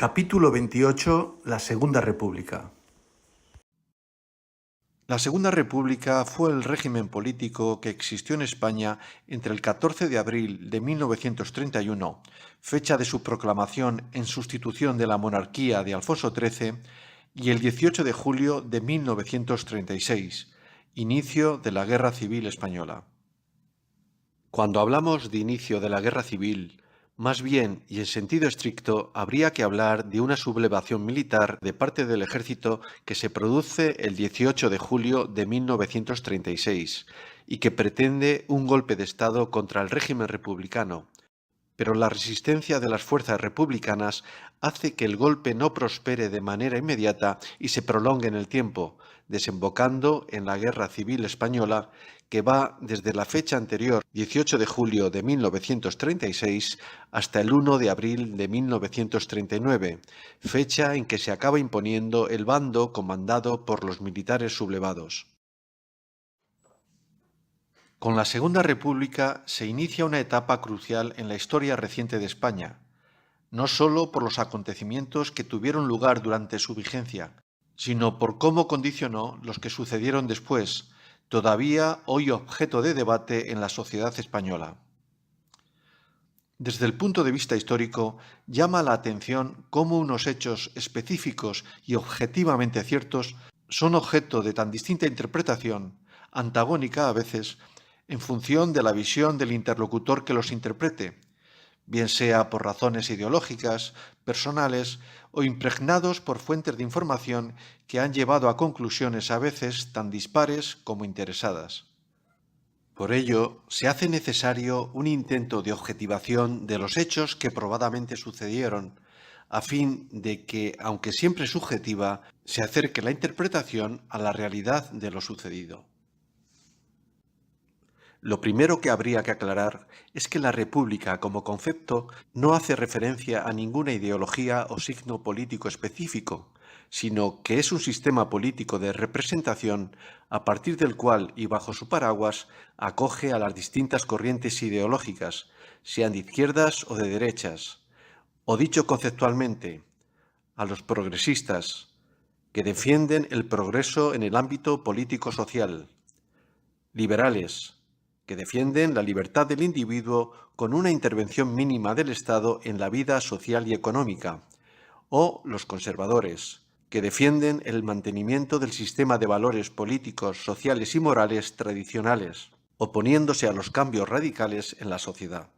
Capítulo 28. La Segunda República. La Segunda República fue el régimen político que existió en España entre el 14 de abril de 1931, fecha de su proclamación en sustitución de la monarquía de Alfonso XIII, y el 18 de julio de 1936, inicio de la Guerra Civil Española. Cuando hablamos de inicio de la Guerra Civil, más bien y en sentido estricto, habría que hablar de una sublevación militar de parte del ejército que se produce el 18 de julio de 1936 y que pretende un golpe de Estado contra el régimen republicano. Pero la resistencia de las fuerzas republicanas hace que el golpe no prospere de manera inmediata y se prolongue en el tiempo, desembocando en la Guerra Civil Española, que va desde la fecha anterior, 18 de julio de 1936, hasta el 1 de abril de 1939, fecha en que se acaba imponiendo el bando comandado por los militares sublevados. Con la Segunda República se inicia una etapa crucial en la historia reciente de España, no sólo por los acontecimientos que tuvieron lugar durante su vigencia, sino por cómo condicionó los que sucedieron después, todavía hoy objeto de debate en la sociedad española. Desde el punto de vista histórico, llama la atención cómo unos hechos específicos y objetivamente ciertos son objeto de tan distinta interpretación, antagónica a veces, en función de la visión del interlocutor que los interprete, bien sea por razones ideológicas, personales o impregnados por fuentes de información que han llevado a conclusiones a veces tan dispares como interesadas. Por ello, se hace necesario un intento de objetivación de los hechos que probadamente sucedieron, a fin de que, aunque siempre subjetiva, se acerque la interpretación a la realidad de lo sucedido. Lo primero que habría que aclarar es que la República como concepto no hace referencia a ninguna ideología o signo político específico, sino que es un sistema político de representación a partir del cual y bajo su paraguas acoge a las distintas corrientes ideológicas, sean de izquierdas o de derechas, o dicho conceptualmente, a los progresistas, que defienden el progreso en el ámbito político-social, liberales, que defienden la libertad del individuo con una intervención mínima del Estado en la vida social y económica, o los conservadores, que defienden el mantenimiento del sistema de valores políticos, sociales y morales tradicionales, oponiéndose a los cambios radicales en la sociedad.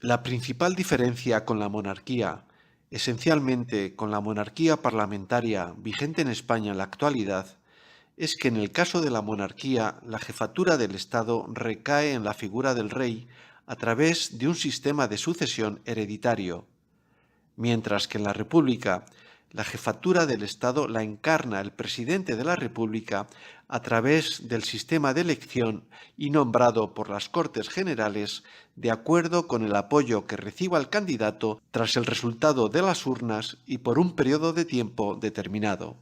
La principal diferencia con la monarquía, esencialmente con la monarquía parlamentaria vigente en España en la actualidad, es que en el caso de la monarquía la jefatura del Estado recae en la figura del rey a través de un sistema de sucesión hereditario, mientras que en la República la jefatura del Estado la encarna el presidente de la República a través del sistema de elección y nombrado por las Cortes Generales de acuerdo con el apoyo que reciba el candidato tras el resultado de las urnas y por un periodo de tiempo determinado.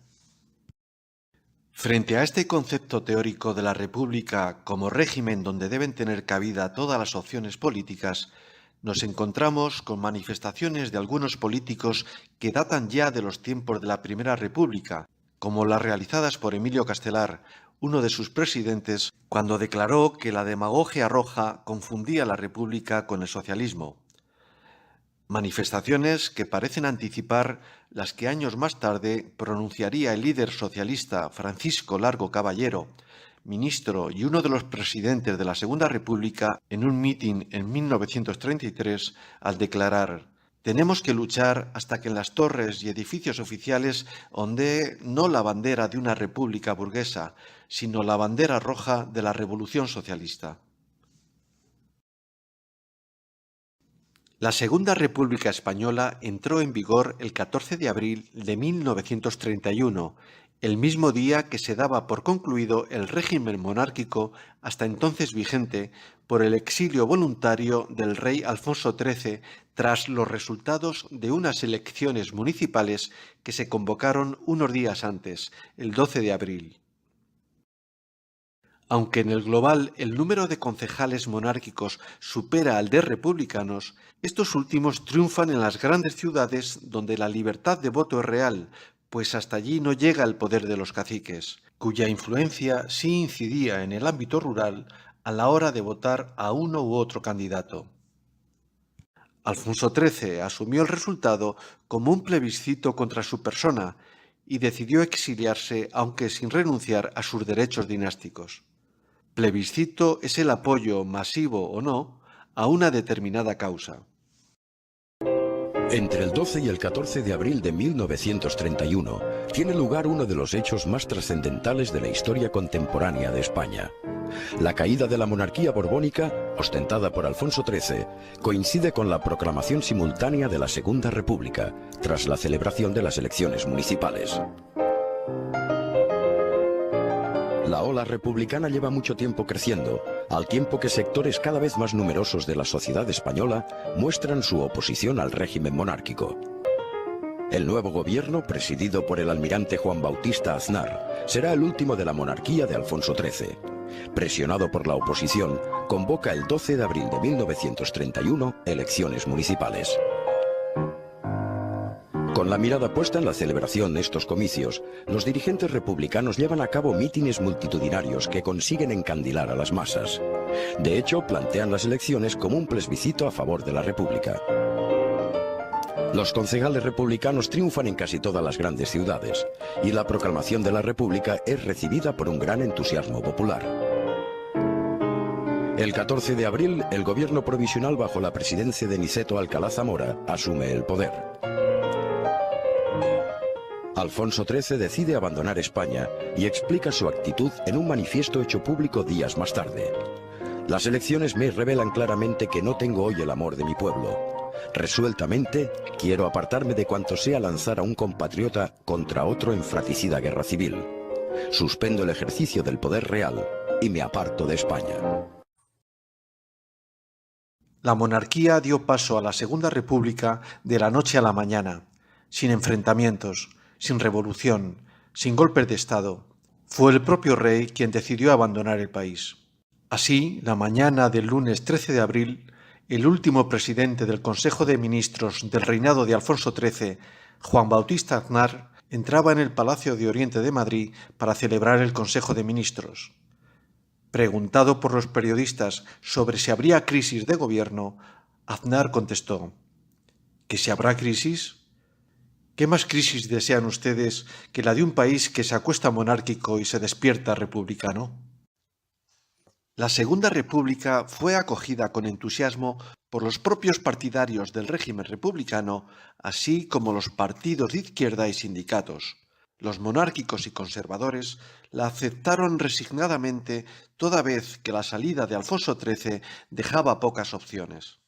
Frente a este concepto teórico de la República como régimen donde deben tener cabida todas las opciones políticas, nos encontramos con manifestaciones de algunos políticos que datan ya de los tiempos de la Primera República, como las realizadas por Emilio Castelar, uno de sus presidentes, cuando declaró que la demagogia roja confundía la República con el socialismo. Manifestaciones que parecen anticipar las que años más tarde pronunciaría el líder socialista Francisco Largo Caballero, ministro y uno de los presidentes de la Segunda República, en un mitin en 1933, al declarar: «Tenemos que luchar hasta que en las torres y edificios oficiales ondee no la bandera de una república burguesa, sino la bandera roja de la Revolución Socialista». La Segunda República Española entró en vigor el 14 de abril de 1931, el mismo día que se daba por concluido el régimen monárquico hasta entonces vigente por el exilio voluntario del rey Alfonso XIII tras los resultados de unas elecciones municipales que se convocaron unos días antes, el 12 de abril. Aunque en el global el número de concejales monárquicos supera al de republicanos, estos últimos triunfan en las grandes ciudades donde la libertad de voto es real, pues hasta allí no llega el poder de los caciques, cuya influencia sí incidía en el ámbito rural a la hora de votar a uno u otro candidato. Alfonso XIII asumió el resultado como un plebiscito contra su persona y decidió exiliarse aunque sin renunciar a sus derechos dinásticos. Plebiscito es el apoyo, masivo o no, a una determinada causa. Entre el 12 y el 14 de abril de 1931 tiene lugar uno de los hechos más trascendentales de la historia contemporánea de España. La caída de la monarquía borbónica, ostentada por Alfonso XIII, coincide con la proclamación simultánea de la Segunda República, tras la celebración de las elecciones municipales. La ola republicana lleva mucho tiempo creciendo, al tiempo que sectores cada vez más numerosos de la sociedad española muestran su oposición al régimen monárquico. El nuevo gobierno, presidido por el almirante Juan Bautista Aznar, será el último de la monarquía de Alfonso XIII. Presionado por la oposición, convoca el 12 de abril de 1931 elecciones municipales. Con la mirada puesta en la celebración de estos comicios, los dirigentes republicanos llevan a cabo mítines multitudinarios que consiguen encandilar a las masas. De hecho, plantean las elecciones como un plebiscito a favor de la República. Los concejales republicanos triunfan en casi todas las grandes ciudades, y la proclamación de la República es recibida por un gran entusiasmo popular. El 14 de abril, el gobierno provisional bajo la presidencia de Niceto Alcalá Zamora asume el poder. Alfonso XIII decide abandonar España y explica su actitud en un manifiesto hecho público días más tarde. Las elecciones me revelan claramente que no tengo hoy el amor de mi pueblo. Resueltamente, quiero apartarme de cuanto sea lanzar a un compatriota contra otro en fratricida guerra civil. Suspendo el ejercicio del poder real y me aparto de España. La monarquía dio paso a la Segunda República de la noche a la mañana, sin enfrentamientos, sin revolución, sin golpes de Estado. Fue el propio rey quien decidió abandonar el país. Así, la mañana del lunes 13 de abril, el último presidente del Consejo de Ministros del reinado de Alfonso XIII, Juan Bautista Aznar, entraba en el Palacio de Oriente de Madrid para celebrar el Consejo de Ministros. Preguntado por los periodistas sobre si habría crisis de gobierno, Aznar contestó: ¿que si habrá crisis? ¿Qué más crisis desean ustedes que la de un país que se acuesta monárquico y se despierta republicano? La Segunda República fue acogida con entusiasmo por los propios partidarios del régimen republicano, así como los partidos de izquierda y sindicatos. Los monárquicos y conservadores la aceptaron resignadamente toda vez que la salida de Alfonso XIII dejaba pocas opciones.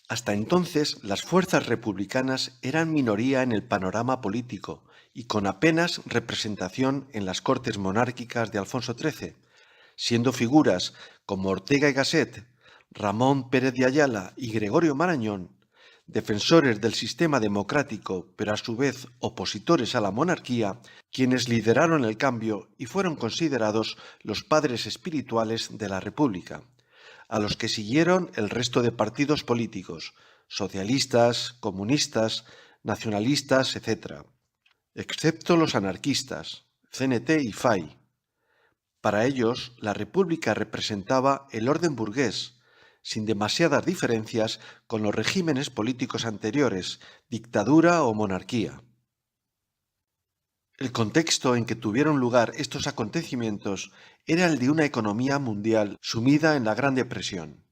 Hasta entonces, las fuerzas republicanas eran minoría en el panorama político y con apenas representación en las cortes monárquicas de Alfonso XIII, siendo figuras como Ortega y Gasset, Ramón Pérez de Ayala y Gregorio Marañón, defensores del sistema democrático pero a su vez opositores a la monarquía, quienes lideraron el cambio y fueron considerados los padres espirituales de la República, a los que siguieron el resto de partidos políticos, socialistas, comunistas, nacionalistas, etc., excepto los anarquistas, CNT y FAI. Para ellos, la República representaba el orden burgués, sin demasiadas diferencias con los regímenes políticos anteriores, dictadura o monarquía. El contexto en que tuvieron lugar estos acontecimientos era el de una economía mundial sumida en la Gran Depresión.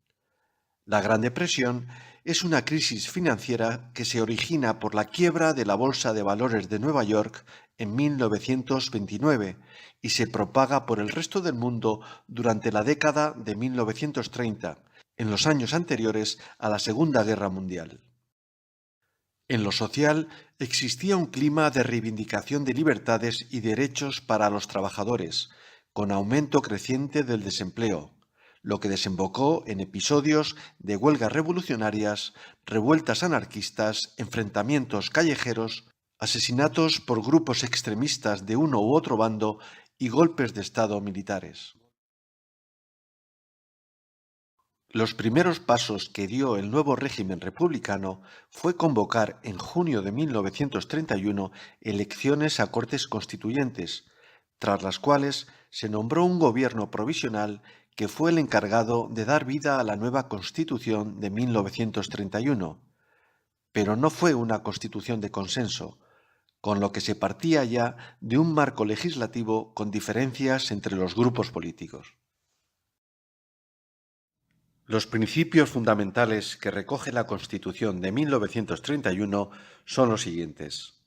La Gran Depresión es una crisis financiera que se origina por la quiebra de la Bolsa de Valores de Nueva York en 1929 y se propaga por el resto del mundo durante la década de 1930, en los años anteriores a la Segunda Guerra Mundial. En lo social existía un clima de reivindicación de libertades y derechos para los trabajadores, con aumento creciente del desempleo, lo que desembocó en episodios de huelgas revolucionarias, revueltas anarquistas, enfrentamientos callejeros, asesinatos por grupos extremistas de uno u otro bando y golpes de Estado militares. Los primeros pasos que dio el nuevo régimen republicano fue convocar en junio de 1931 elecciones a Cortes Constituyentes, tras las cuales se nombró un gobierno provisional que fue el encargado de dar vida a la nueva Constitución de 1931. Pero no fue una constitución de consenso, con lo que se partía ya de un marco legislativo con diferencias entre los grupos políticos. Los principios fundamentales que recoge la Constitución de 1931 son los siguientes.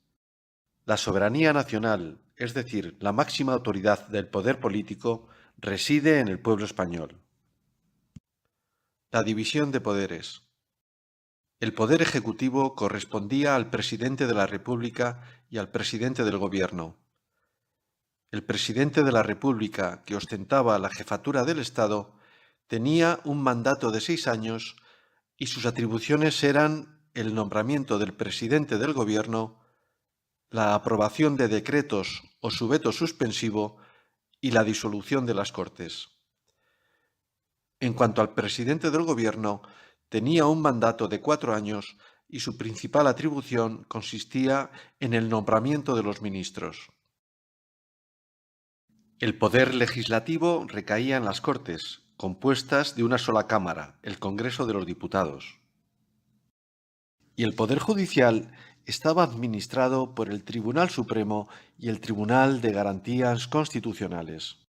La soberanía nacional, es decir, la máxima autoridad del poder político, reside en el pueblo español. La división de poderes. El poder ejecutivo correspondía al presidente de la República y al presidente del Gobierno. El presidente de la República, que ostentaba la jefatura del Estado, tenía un mandato de 6 años y sus atribuciones eran el nombramiento del presidente del Gobierno, la aprobación de decretos o su veto suspensivo y la disolución de las Cortes. En cuanto al presidente del Gobierno, tenía un mandato de 4 años y su principal atribución consistía en el nombramiento de los ministros. El poder legislativo recaía en las Cortes, compuestas de una sola Cámara, el Congreso de los Diputados. Y el Poder Judicial estaba administrado por el Tribunal Supremo y el Tribunal de Garantías Constitucionales.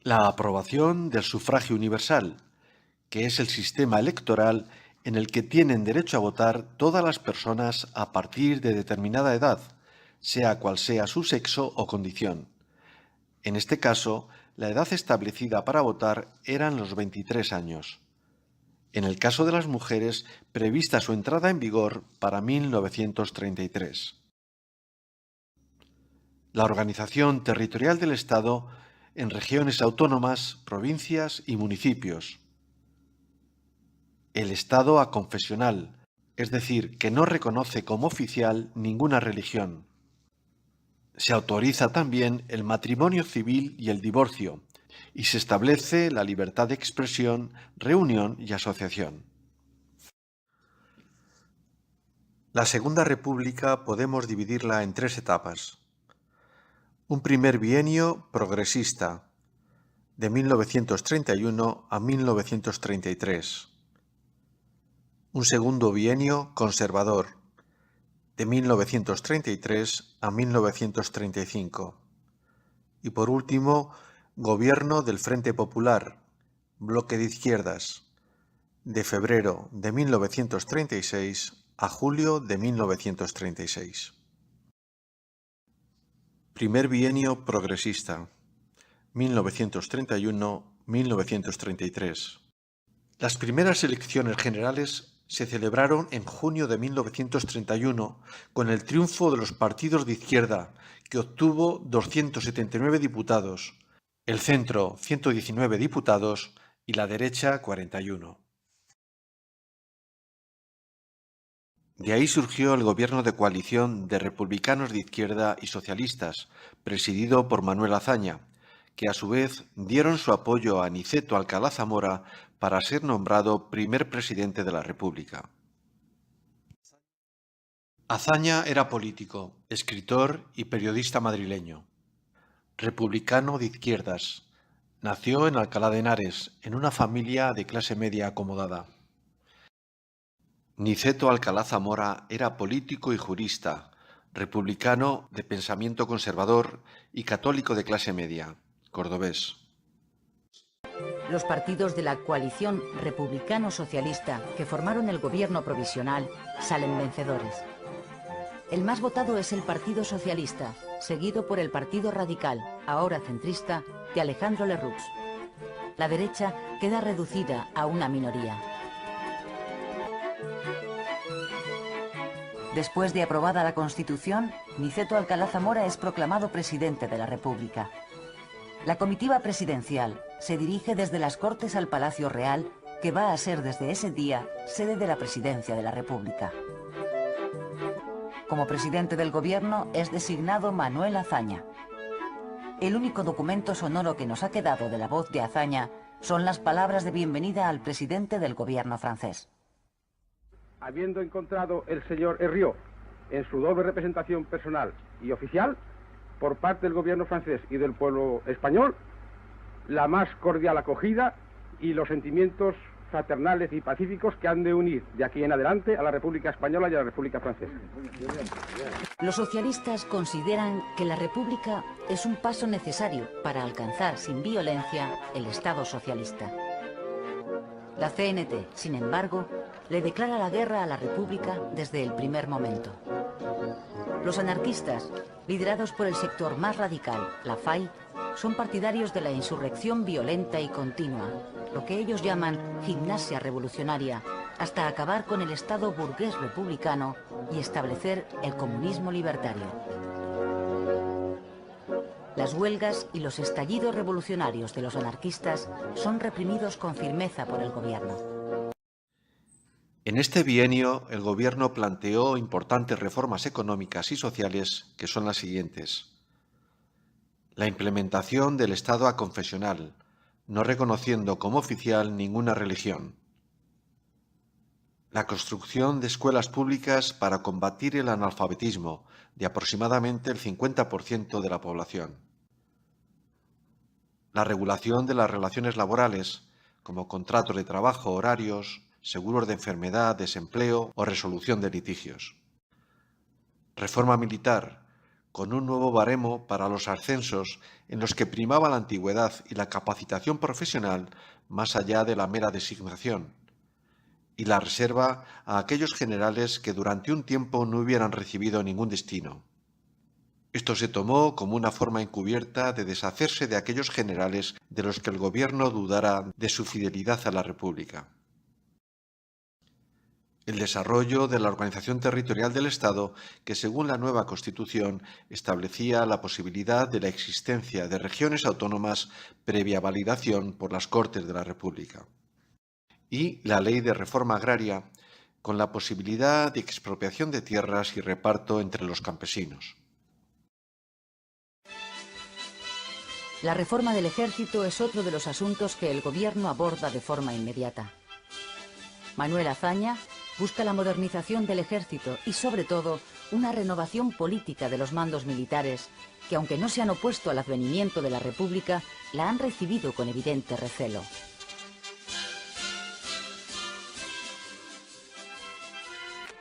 La aprobación del sufragio universal, que es el sistema electoral en el que tienen derecho a votar todas las personas a partir de determinada edad, sea cual sea su sexo o condición. En este caso, la edad establecida para votar eran los 23 años. En el caso de las mujeres, prevista su entrada en vigor para 1933. La organización territorial del Estado en regiones autónomas, provincias y municipios. El Estado aconfesional, es decir, que no reconoce como oficial ninguna religión. Se autoriza también el matrimonio civil y el divorcio, y se establece la libertad de expresión, reunión y asociación. La Segunda República podemos dividirla en 3 etapas. Un primer bienio progresista, de 1931 a 1933. Un segundo bienio conservador, de 1933 a 1935. Y por último, Gobierno del Frente Popular, bloque de izquierdas, de febrero de 1936 a julio de 1936. Primer bienio progresista, 1931-1933. Las primeras elecciones generales se celebraron en junio de 1931 con el triunfo de los partidos de izquierda, que obtuvo 279 diputados, el centro 119 diputados y la derecha 41. De ahí surgió el gobierno de coalición de republicanos de izquierda y socialistas, presidido por Manuel Azaña, que a su vez dieron su apoyo a Aniceto Alcalá Zamora para ser nombrado primer presidente de la República. Azaña era político, escritor y periodista madrileño. Republicano de izquierdas, nació en Alcalá de Henares, en una familia de clase media acomodada. Aniceto Alcalá Zamora era político y jurista, republicano de pensamiento conservador y católico de clase media, cordobés. Los partidos de la coalición republicano-socialista que formaron el gobierno provisional salen vencedores. El más votado es el Partido Socialista, seguido por el Partido Radical, ahora centrista, de Alejandro Lerroux. La derecha queda reducida a una minoría. Después de aprobada la Constitución, Aniceto Alcalá Zamora es proclamado presidente de la República. La comitiva presidencial se dirige desde las Cortes al Palacio Real, que va a ser desde ese día sede de la Presidencia de la República. Como presidente del gobierno es designado Manuel Azaña. El único documento sonoro que nos ha quedado de la voz de Azaña son las palabras de bienvenida al presidente del gobierno francés. Habiendo encontrado el señor Herriot en su doble representación personal y oficial, por parte del gobierno francés y del pueblo español, la más cordial acogida y los sentimientos fraternales y pacíficos que han de unir de aquí en adelante a la República Española y a la República Francesa. Los socialistas consideran que la República es un paso necesario para alcanzar sin violencia el Estado socialista. La CNT, sin embargo, le declara la guerra a la República desde el primer momento. Los anarquistas, liderados por el sector más radical, la FAI, son partidarios de la insurrección violenta y continua, lo que ellos llaman gimnasia revolucionaria, hasta acabar con el Estado burgués republicano y establecer el comunismo libertario. Las huelgas y los estallidos revolucionarios de los anarquistas son reprimidos con firmeza por el gobierno. En este bienio, el gobierno planteó importantes reformas económicas y sociales que son las siguientes. La implementación del Estado aconfesional, no reconociendo como oficial ninguna religión. La construcción de escuelas públicas para combatir el analfabetismo de aproximadamente el 50% de la población. La regulación de las relaciones laborales, como contratos de trabajo, horarios, seguros de enfermedad, desempleo o resolución de litigios. Reforma militar, con un nuevo baremo para los ascensos en los que primaba la antigüedad y la capacitación profesional más allá de la mera designación, y la reserva a aquellos generales que durante un tiempo no hubieran recibido ningún destino. Esto se tomó como una forma encubierta de deshacerse de aquellos generales de los que el gobierno dudara de su fidelidad a la República. El desarrollo de la organización territorial del Estado, que según la nueva Constitución establecía la posibilidad de la existencia de regiones autónomas previa validación por las Cortes de la República. Y la Ley de Reforma Agraria, con la posibilidad de expropiación de tierras y reparto entre los campesinos. La reforma del ejército es otro de los asuntos que el gobierno aborda de forma inmediata. Manuel Azaña busca la modernización del ejército y, sobre todo, una renovación política de los mandos militares, que aunque no se han opuesto al advenimiento de la República, la han recibido con evidente recelo.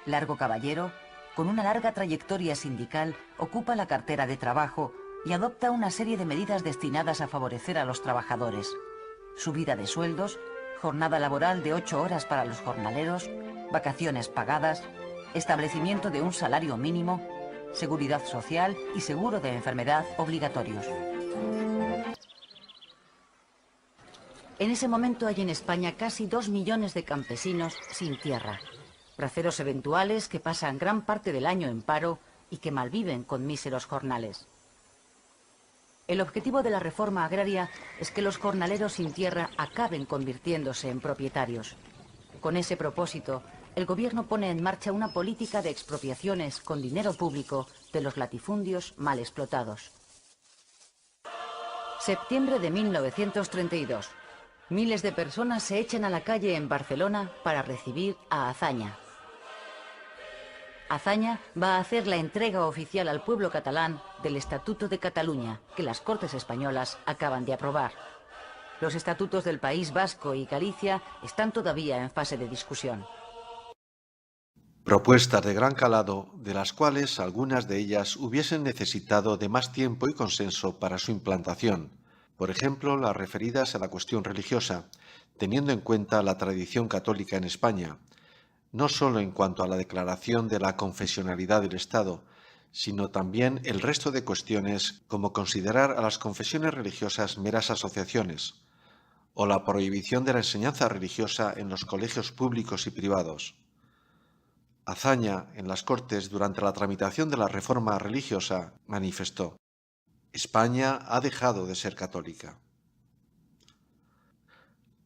Largo Caballero, con una larga trayectoria sindical, ocupa la cartera de trabajo y adopta una serie de medidas destinadas a favorecer a los trabajadores. Subida de sueldos, jornada laboral de 8 horas para los jornaleros, vacaciones pagadas, establecimiento de un salario mínimo, seguridad social y seguro de enfermedad obligatorios. En ese momento hay en España casi 2 millones de campesinos sin tierra, braceros eventuales que pasan gran parte del año en paro y que malviven con míseros jornales. El objetivo de la reforma agraria es que los jornaleros sin tierra acaben convirtiéndose en propietarios. Con ese propósito, el gobierno pone en marcha una política de expropiaciones con dinero público de los latifundios mal explotados. Septiembre de 1932. Miles de personas se echan a la calle en Barcelona para recibir a Azaña. Azaña va a hacer la entrega oficial al pueblo catalán del Estatuto de Cataluña, que las Cortes españolas acaban de aprobar. Los estatutos del País Vasco y Galicia están todavía en fase de discusión. Propuestas de gran calado, de las cuales algunas de ellas hubiesen necesitado de más tiempo y consenso para su implantación. Por ejemplo, las referidas a la cuestión religiosa, teniendo en cuenta la tradición católica en España, no solo en cuanto a la declaración de la confesionalidad del Estado, sino también el resto de cuestiones como considerar a las confesiones religiosas meras asociaciones, o la prohibición de la enseñanza religiosa en los colegios públicos y privados. Azaña, en las Cortes, durante la tramitación de la reforma religiosa, manifestó: España ha dejado de ser católica.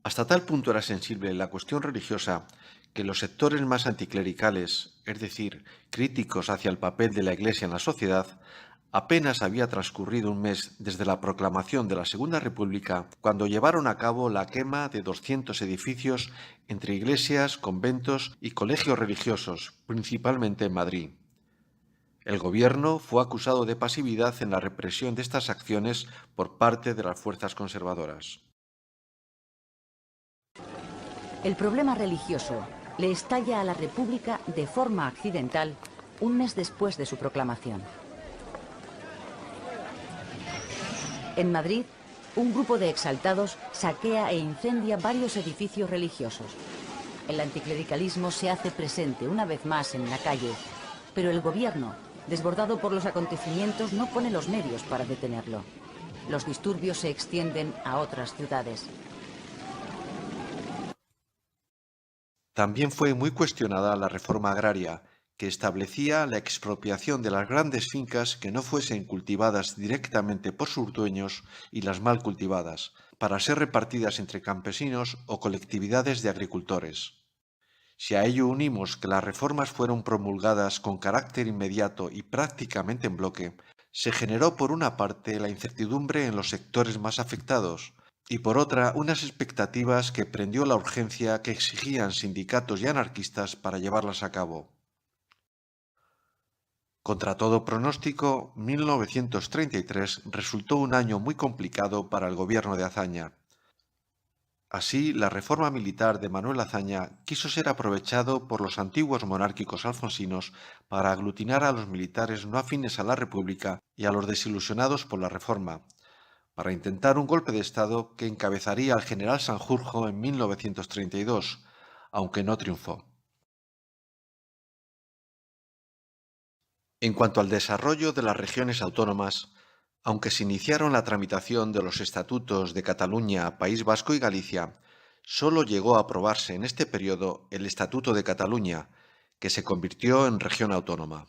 Hasta tal punto era sensible la cuestión religiosa que los sectores más anticlericales, es decir, críticos hacia el papel de la Iglesia en la sociedad, Apenas había transcurrido un mes desde la proclamación de la Segunda República cuando llevaron a cabo la quema de 200 edificios entre iglesias, conventos y colegios religiosos, principalmente en Madrid. El gobierno fue acusado de pasividad en la represión de estas acciones por parte de las fuerzas conservadoras. El problema religioso le estalla a la República de forma accidental un mes después de su proclamación. En Madrid, un grupo de exaltados saquea e incendia varios edificios religiosos. El anticlericalismo se hace presente una vez más en la calle, pero el gobierno, desbordado por los acontecimientos, no pone los medios para detenerlo. Los disturbios se extienden a otras ciudades. También fue muy cuestionada la reforma agraria, que establecía la expropiación de las grandes fincas que no fuesen cultivadas directamente por sus dueños y las mal cultivadas, para ser repartidas entre campesinos o colectividades de agricultores. Si a ello unimos que las reformas fueron promulgadas con carácter inmediato y prácticamente en bloque, se generó por una parte la incertidumbre en los sectores más afectados, y por otra unas expectativas que prendió la urgencia que exigían sindicatos y anarquistas para llevarlas a cabo. Contra todo pronóstico, 1933 resultó un año muy complicado para el gobierno de Azaña. Así, la reforma militar de Manuel Azaña quiso ser aprovechado por los antiguos monárquicos alfonsinos para aglutinar a los militares no afines a la República y a los desilusionados por la reforma, para intentar un golpe de Estado que encabezaría al general Sanjurjo en 1932, aunque no triunfó. En cuanto al desarrollo de las regiones autónomas, aunque se iniciaron la tramitación de los estatutos de Cataluña, País Vasco y Galicia, solo llegó a aprobarse en este periodo el Estatuto de Cataluña, que se convirtió en región autónoma.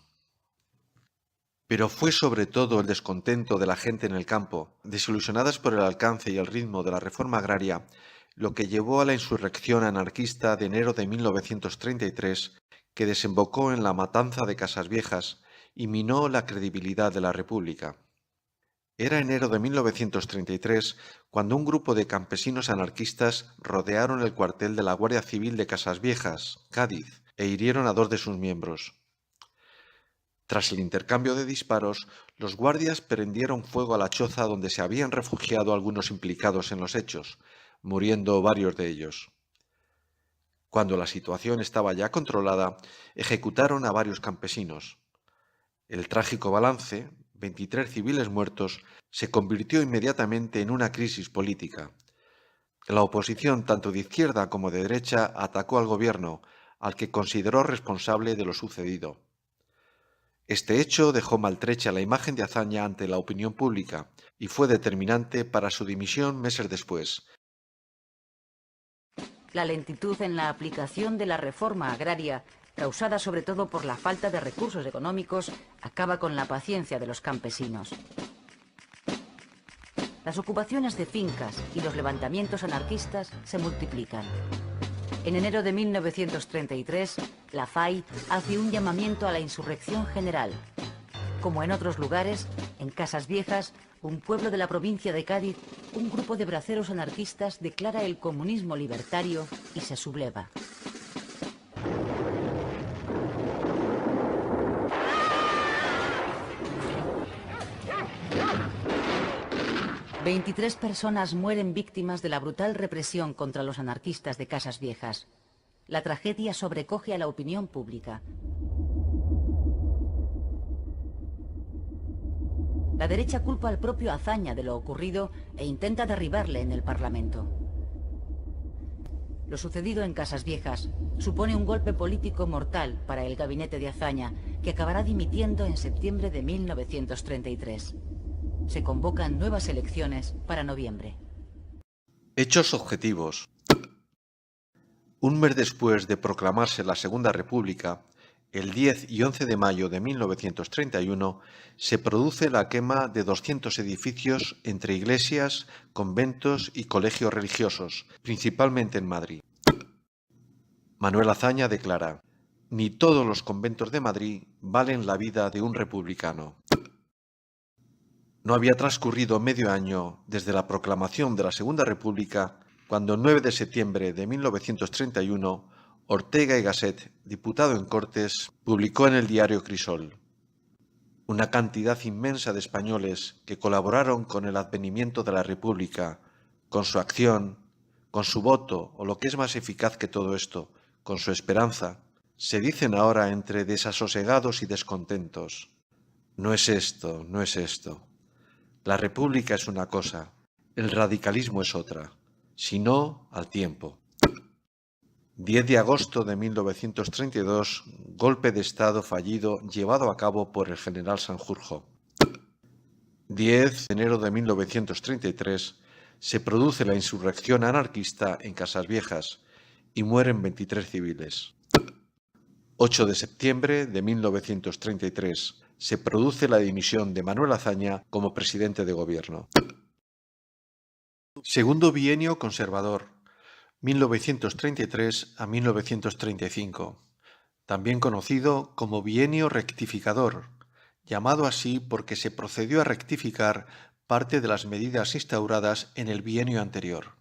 Pero fue sobre todo el descontento de la gente en el campo, desilusionadas por el alcance y el ritmo de la reforma agraria, lo que llevó a la insurrección anarquista de enero de 1933, que desembocó en la matanza de Casasviejas y minó la credibilidad de la República. Era enero de 1933 cuando un grupo de campesinos anarquistas rodearon el cuartel de la Guardia Civil de Casasviejas, Cádiz, e hirieron a 2 de sus miembros. Tras el intercambio de disparos, los guardias prendieron fuego a la choza donde se habían refugiado algunos implicados en los hechos, muriendo varios de ellos. Cuando la situación estaba ya controlada, ejecutaron a varios campesinos. El trágico balance, 23 civiles muertos, se convirtió inmediatamente en una crisis política. La oposición, tanto de izquierda como de derecha, atacó al gobierno, al que consideró responsable de lo sucedido. Este hecho dejó maltrecha la imagen de Azaña ante la opinión pública y fue determinante para su dimisión meses después. La lentitud en la aplicación de la reforma agraria, causada sobre todo por la falta de recursos económicos, acaba con la paciencia de los campesinos. Las ocupaciones de fincas y los levantamientos anarquistas se multiplican. En enero de 1933, la FAI hace un llamamiento a la insurrección general. Como en otros lugares, en Casasviejas, un pueblo de la provincia de Cádiz, un grupo de braceros anarquistas declara el comunismo libertario y se subleva. «23 personas mueren víctimas de la brutal represión contra los anarquistas de Casasviejas. La tragedia sobrecoge a la opinión pública. La derecha culpa al propio Azaña de lo ocurrido e intenta derribarle en el Parlamento. Lo sucedido en Casasviejas supone un golpe político mortal para el gabinete de Azaña, que acabará dimitiendo en septiembre de 1933. Se convocan nuevas elecciones para noviembre. Hechos objetivos. Un mes después de proclamarse la Segunda República, el 10 y 11 de mayo de 1931, se produce la quema de 200 edificios entre iglesias, conventos y colegios religiosos, principalmente en Madrid. Manuel Azaña declara: «Ni todos los conventos de Madrid valen la vida de un republicano». No había transcurrido medio año desde la proclamación de la Segunda República cuando el 9 de septiembre de 1931 Ortega y Gasset, diputado en Cortes, publicó en el diario Crisol: una cantidad inmensa de españoles que colaboraron con el advenimiento de la República, con su acción, con su voto, o lo que es más eficaz que todo esto, con su esperanza, se dicen ahora entre desasosegados y descontentos: no es esto, no es esto. La República es una cosa, el radicalismo es otra, si no, al tiempo. 10 de agosto de 1932, golpe de Estado fallido llevado a cabo por el general Sanjurjo. 10 de enero de 1933, se produce la insurrección anarquista en Casas Viejas y mueren 23 civiles. 8 de septiembre de 1933, se produce la dimisión de Manuel Azaña como presidente de gobierno. Segundo bienio conservador, 1933 a 1935, también conocido como bienio rectificador, llamado así porque se procedió a rectificar parte de las medidas instauradas en el bienio anterior.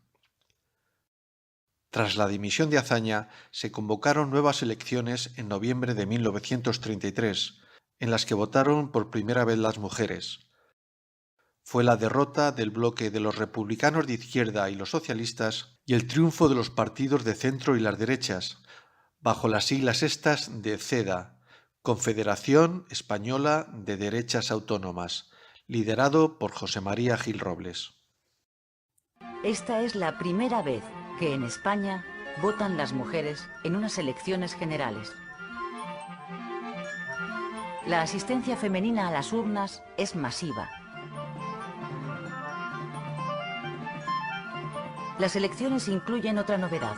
Tras la dimisión de Azaña, se convocaron nuevas elecciones en noviembre de 1933, en las que votaron por primera vez las mujeres. Fue la derrota del bloque de los republicanos de izquierda y los socialistas y el triunfo de los partidos de centro y las derechas, bajo las siglas estas de CEDA, Confederación Española de Derechas Autónomas, liderado por José María Gil Robles. Esta es la primera vez que en España votan las mujeres en unas elecciones generales. La asistencia femenina a las urnas es masiva. Las elecciones incluyen otra novedad.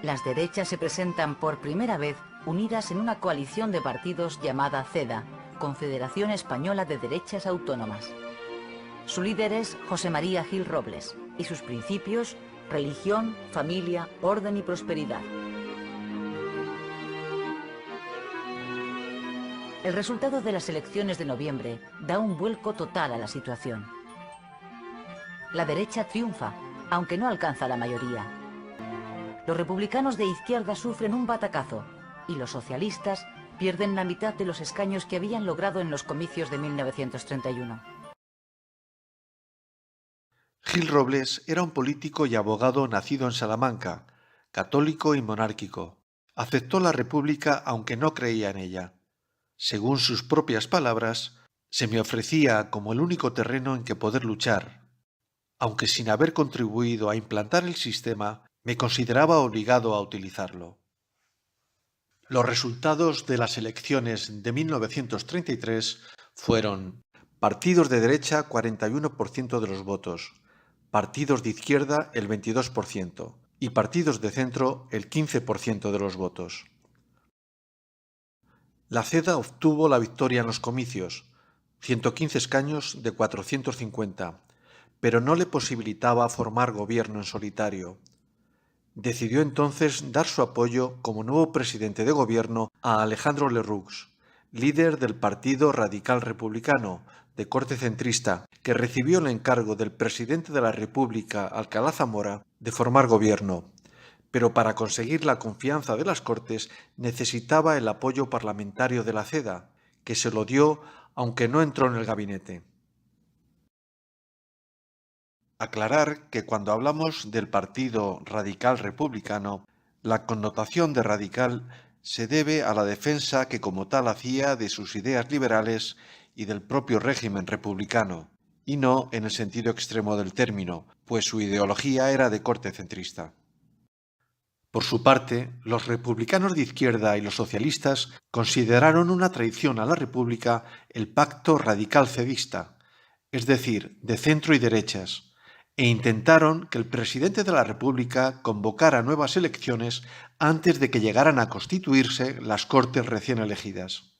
Las derechas se presentan por primera vez unidas en una coalición de partidos llamada CEDA, Confederación Española de Derechas Autónomas. Su líder es José María Gil Robles y sus principios: religión, familia, orden y prosperidad. El resultado de las elecciones de noviembre da un vuelco total a la situación. La derecha triunfa, aunque no alcanza la mayoría. Los republicanos de izquierda sufren un batacazo y los socialistas pierden la mitad de los escaños que habían logrado en los comicios de 1931. Gil Robles era un político y abogado nacido en Salamanca, católico y monárquico. Aceptó la República aunque no creía en ella. Según sus propias palabras, se me ofrecía como el único terreno en que poder luchar. Aunque sin haber contribuido a implantar el sistema, me consideraba obligado a utilizarlo. Los resultados de las elecciones de 1933 fueron: partidos de derecha 41% de los votos, partidos de izquierda el 22% y partidos de centro el 15% de los votos. La CEDA obtuvo la victoria en los comicios, 115 escaños de 450, pero no le posibilitaba formar gobierno en solitario. Decidió entonces dar su apoyo como nuevo presidente de gobierno a Alejandro Lerroux, líder del Partido Radical Republicano, de corte centrista, que recibió el encargo del presidente de la República, Alcalá Zamora, de formar gobierno. Pero para conseguir la confianza de las Cortes necesitaba el apoyo parlamentario de la CEDA, que se lo dio aunque no entró en el gabinete. Aclarar que cuando hablamos del Partido Radical Republicano, la connotación de radical se debe a la defensa que como tal hacía de sus ideas liberales y del propio régimen republicano, y no en el sentido extremo del término, pues su ideología era de corte centrista. Por su parte, los republicanos de izquierda y los socialistas consideraron una traición a la República el pacto radical cedista, es decir, de centro y derechas, e intentaron que el presidente de la República convocara nuevas elecciones antes de que llegaran a constituirse las Cortes recién elegidas.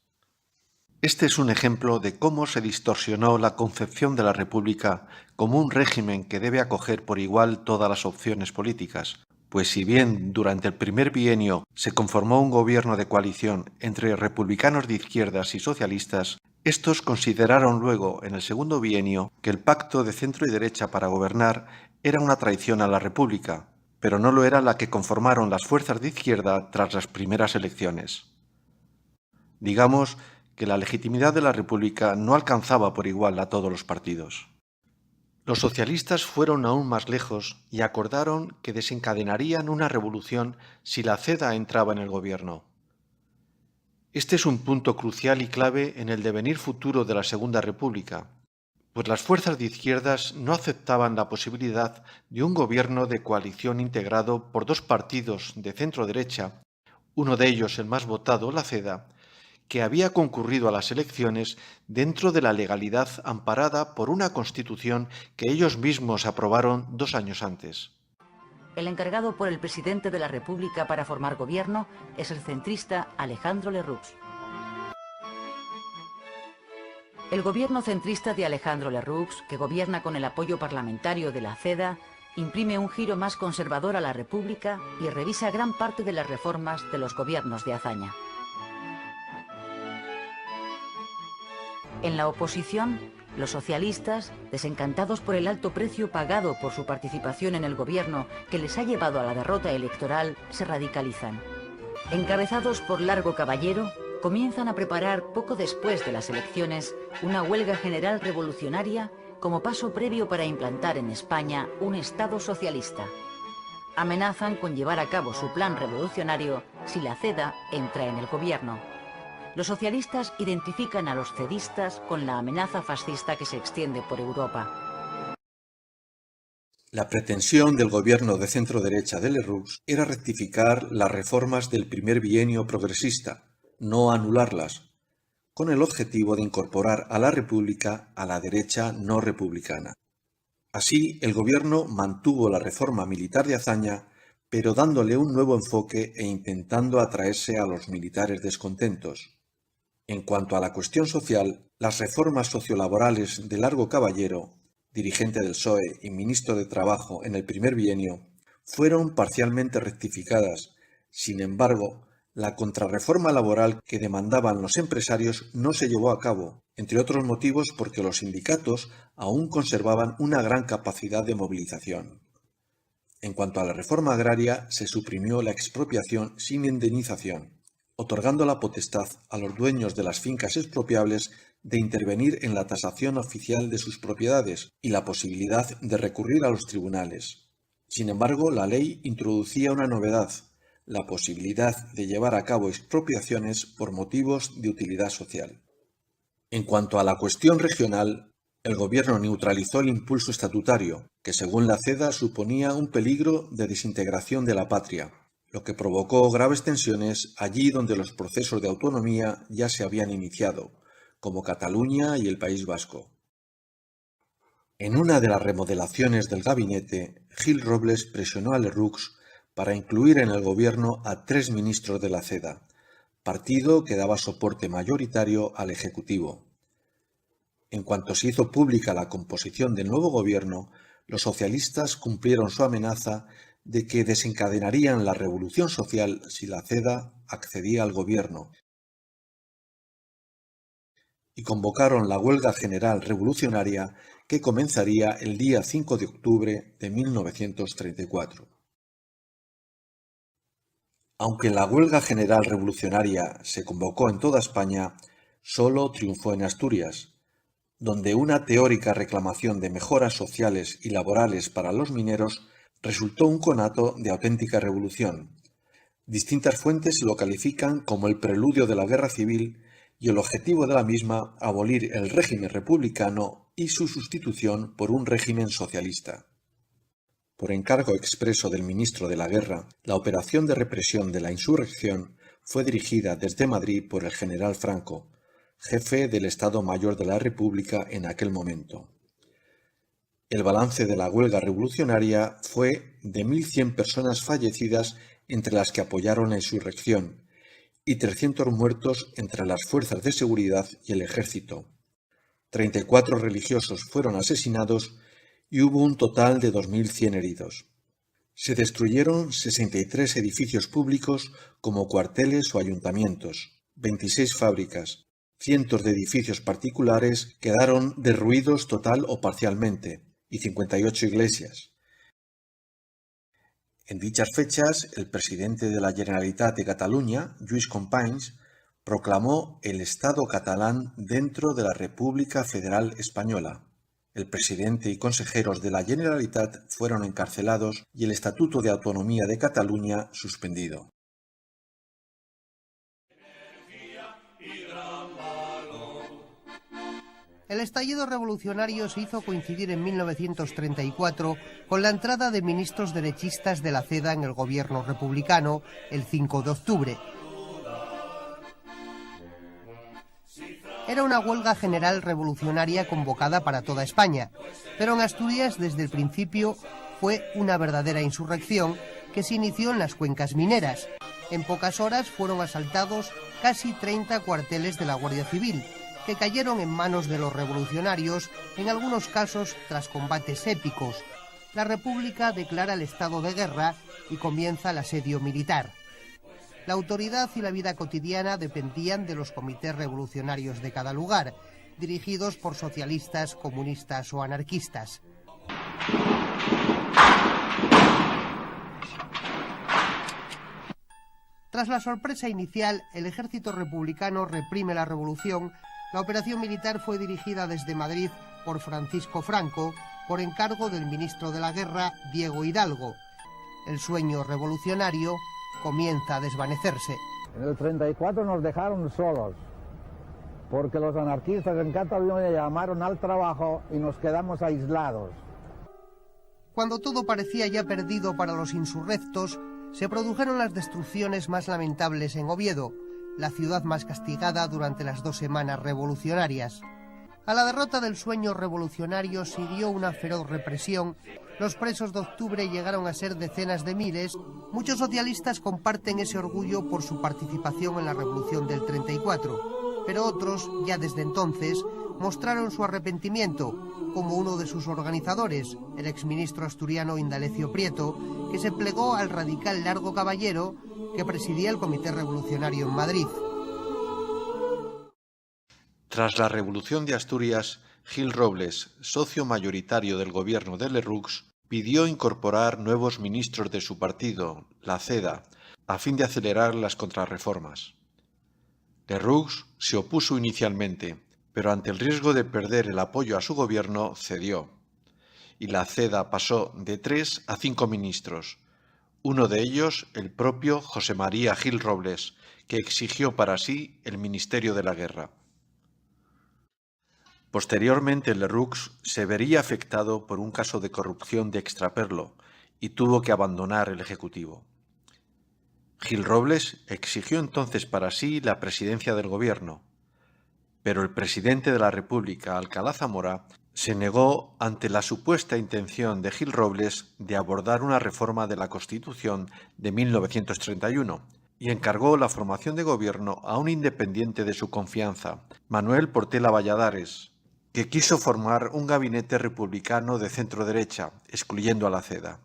Este es un ejemplo de cómo se distorsionó la concepción de la República como un régimen que debe acoger por igual todas las opciones políticas, pues si bien durante el primer bienio se conformó un gobierno de coalición entre republicanos de izquierdas y socialistas, Estos consideraron luego, en el segundo bienio, que el pacto de centro y derecha para gobernar era una traición a la República, pero no lo era la que conformaron las fuerzas de izquierda tras las primeras elecciones. Digamos que la legitimidad de la República no alcanzaba por igual a todos los partidos. Los socialistas fueron aún más lejos y acordaron que desencadenarían una revolución si la CEDA entraba en el gobierno. Este es un punto crucial y clave en el devenir futuro de la Segunda República, pues las fuerzas de izquierdas no aceptaban la posibilidad de un gobierno de coalición integrado por dos partidos de centro-derecha, uno de ellos el más votado, la CEDA, que había concurrido a las elecciones dentro de la legalidad amparada por una Constitución que ellos mismos aprobaron 2 años antes. El encargado por el presidente de la República para formar gobierno es el centrista Alejandro Lerroux. El gobierno centrista de Alejandro Lerroux, que gobierna con el apoyo parlamentario de la CEDA, imprime un giro más conservador a la República y revisa gran parte de las reformas de los gobiernos de Azaña. En la oposición, los socialistas, desencantados por el alto precio pagado por su participación en el gobierno que les ha llevado a la derrota electoral, se radicalizan. Encabezados por Largo Caballero, comienzan a preparar poco después de las elecciones una huelga general revolucionaria como paso previo para implantar en España un Estado socialista. Amenazan con llevar a cabo su plan revolucionario si la CEDA entra en el gobierno. Los socialistas identifican a los cedistas con la amenaza fascista que se extiende por Europa. La pretensión del gobierno de centro-derecha de Lerroux era rectificar las reformas del primer bienio progresista, no anularlas, con el objetivo de incorporar a la República a la derecha no republicana. Así, el gobierno mantuvo la reforma militar de Azaña, pero dándole un nuevo enfoque e intentando atraerse a los militares descontentos. En cuanto a la cuestión social, las reformas sociolaborales de Largo Caballero, dirigente del PSOE y ministro de Trabajo en el primer bienio, fueron parcialmente rectificadas. Sin embargo, la contrarreforma laboral que demandaban los empresarios no se llevó a cabo, entre otros motivos porque los sindicatos aún conservaban una gran capacidad de movilización. En cuanto a la reforma agraria, se suprimió la expropiación sin indemnización, otorgando la potestad a los dueños de las fincas expropiables de intervenir en la tasación oficial de sus propiedades y la posibilidad de recurrir a los tribunales. Sin embargo, la ley introducía una novedad, la posibilidad de llevar a cabo expropiaciones por motivos de utilidad social. En cuanto a la cuestión regional, el gobierno neutralizó el impulso estatutario, que según la CEDA suponía un peligro de desintegración de la patria, lo que provocó graves tensiones allí donde los procesos de autonomía ya se habían iniciado, como Cataluña y el País Vasco. En una de las remodelaciones del gabinete, Gil Robles presionó a Lerroux para incluir en el gobierno a 3 ministros de la CEDA, partido que daba soporte mayoritario al Ejecutivo. En cuanto se hizo pública la composición del nuevo gobierno, los socialistas cumplieron su amenaza de que desencadenarían la revolución social si la CEDA accedía al gobierno, y convocaron la huelga general revolucionaria que comenzaría el día 5 de octubre de 1934. Aunque la huelga general revolucionaria se convocó en toda España, solo triunfó en Asturias, donde una teórica reclamación de mejoras sociales y laborales para los mineros resultó un conato de auténtica revolución. Distintas fuentes lo califican como el preludio de la guerra civil y el objetivo de la misma abolir el régimen republicano y su sustitución por un régimen socialista. Por encargo expreso del ministro de la Guerra, la operación de represión de la insurrección fue dirigida desde Madrid por el general Franco, jefe del Estado Mayor de la República en aquel momento. El balance de la huelga revolucionaria fue de 1.100 personas fallecidas entre las que apoyaron la insurrección y 300 muertos entre las fuerzas de seguridad y el ejército. 34 religiosos fueron asesinados y hubo un total de 2.100 heridos. Se destruyeron 63 edificios públicos como cuarteles o ayuntamientos, 26 fábricas, Cientos de edificios particulares quedaron derruidos total o parcialmente, y 58 iglesias. En dichas fechas, el presidente de la Generalitat de Cataluña, Lluís Companys, proclamó el Estado catalán dentro de la República Federal Española. El presidente y consejeros de la Generalitat fueron encarcelados y el Estatuto de Autonomía de Cataluña suspendido. El estallido revolucionario se hizo coincidir en 1934 con la entrada de ministros derechistas de la CEDA en el gobierno republicano el 5 de octubre. Era una huelga general revolucionaria convocada para toda España, pero en Asturias desde el principio fue una verdadera insurrección que se inició en las cuencas mineras. En pocas horas fueron asaltados casi 30 cuarteles de la Guardia Civil, que cayeron en manos de los revolucionarios, en algunos casos tras combates épicos. La República declara el estado de guerra y comienza el asedio militar. La autoridad y la vida cotidiana dependían de los comités revolucionarios de cada lugar, dirigidos por socialistas, comunistas o anarquistas. Tras la sorpresa inicial, el ejército republicano reprime la revolución. La operación militar fue dirigida desde Madrid por Francisco Franco, por encargo del ministro de la Guerra, Diego Hidalgo. El sueño revolucionario comienza a desvanecerse. En el 34 nos dejaron solos, porque los anarquistas en Cataluña llamaron al trabajo y nos quedamos aislados. Cuando todo parecía ya perdido para los insurrectos, se produjeron las destrucciones más lamentables en Oviedo, la ciudad más castigada durante las 2 semanas revolucionarias. A la derrota del sueño revolucionario siguió una feroz represión. Los presos de octubre llegaron a ser decenas de miles. Muchos socialistas comparten ese orgullo por su participación en la revolución del 34, pero otros, ya desde entonces, mostraron su arrepentimiento, como uno de sus organizadores, el exministro asturiano Indalecio Prieto, que se plegó al radical Largo Caballero, que presidía el Comité Revolucionario en Madrid. Tras la Revolución de Asturias, Gil Robles, socio mayoritario del gobierno de Lerroux, pidió incorporar nuevos ministros de su partido, la CEDA, a fin de acelerar las contrarreformas. Lerroux se opuso inicialmente, pero ante el riesgo de perder el apoyo a su gobierno cedió, y la CEDA pasó de 3 a 5 ministros, uno de ellos el propio José María Gil Robles, que exigió para sí el Ministerio de la Guerra. Posteriormente, Lerroux se vería afectado por un caso de corrupción de extraperlo y tuvo que abandonar el Ejecutivo. Gil Robles exigió entonces para sí la presidencia del gobierno, pero el presidente de la República, Alcalá Zamora, se negó ante la supuesta intención de Gil Robles de abordar una reforma de la Constitución de 1931 y encargó la formación de gobierno a un independiente de su confianza, Manuel Portela Valladares, que quiso formar un gabinete republicano de centro-derecha, excluyendo a la CEDA.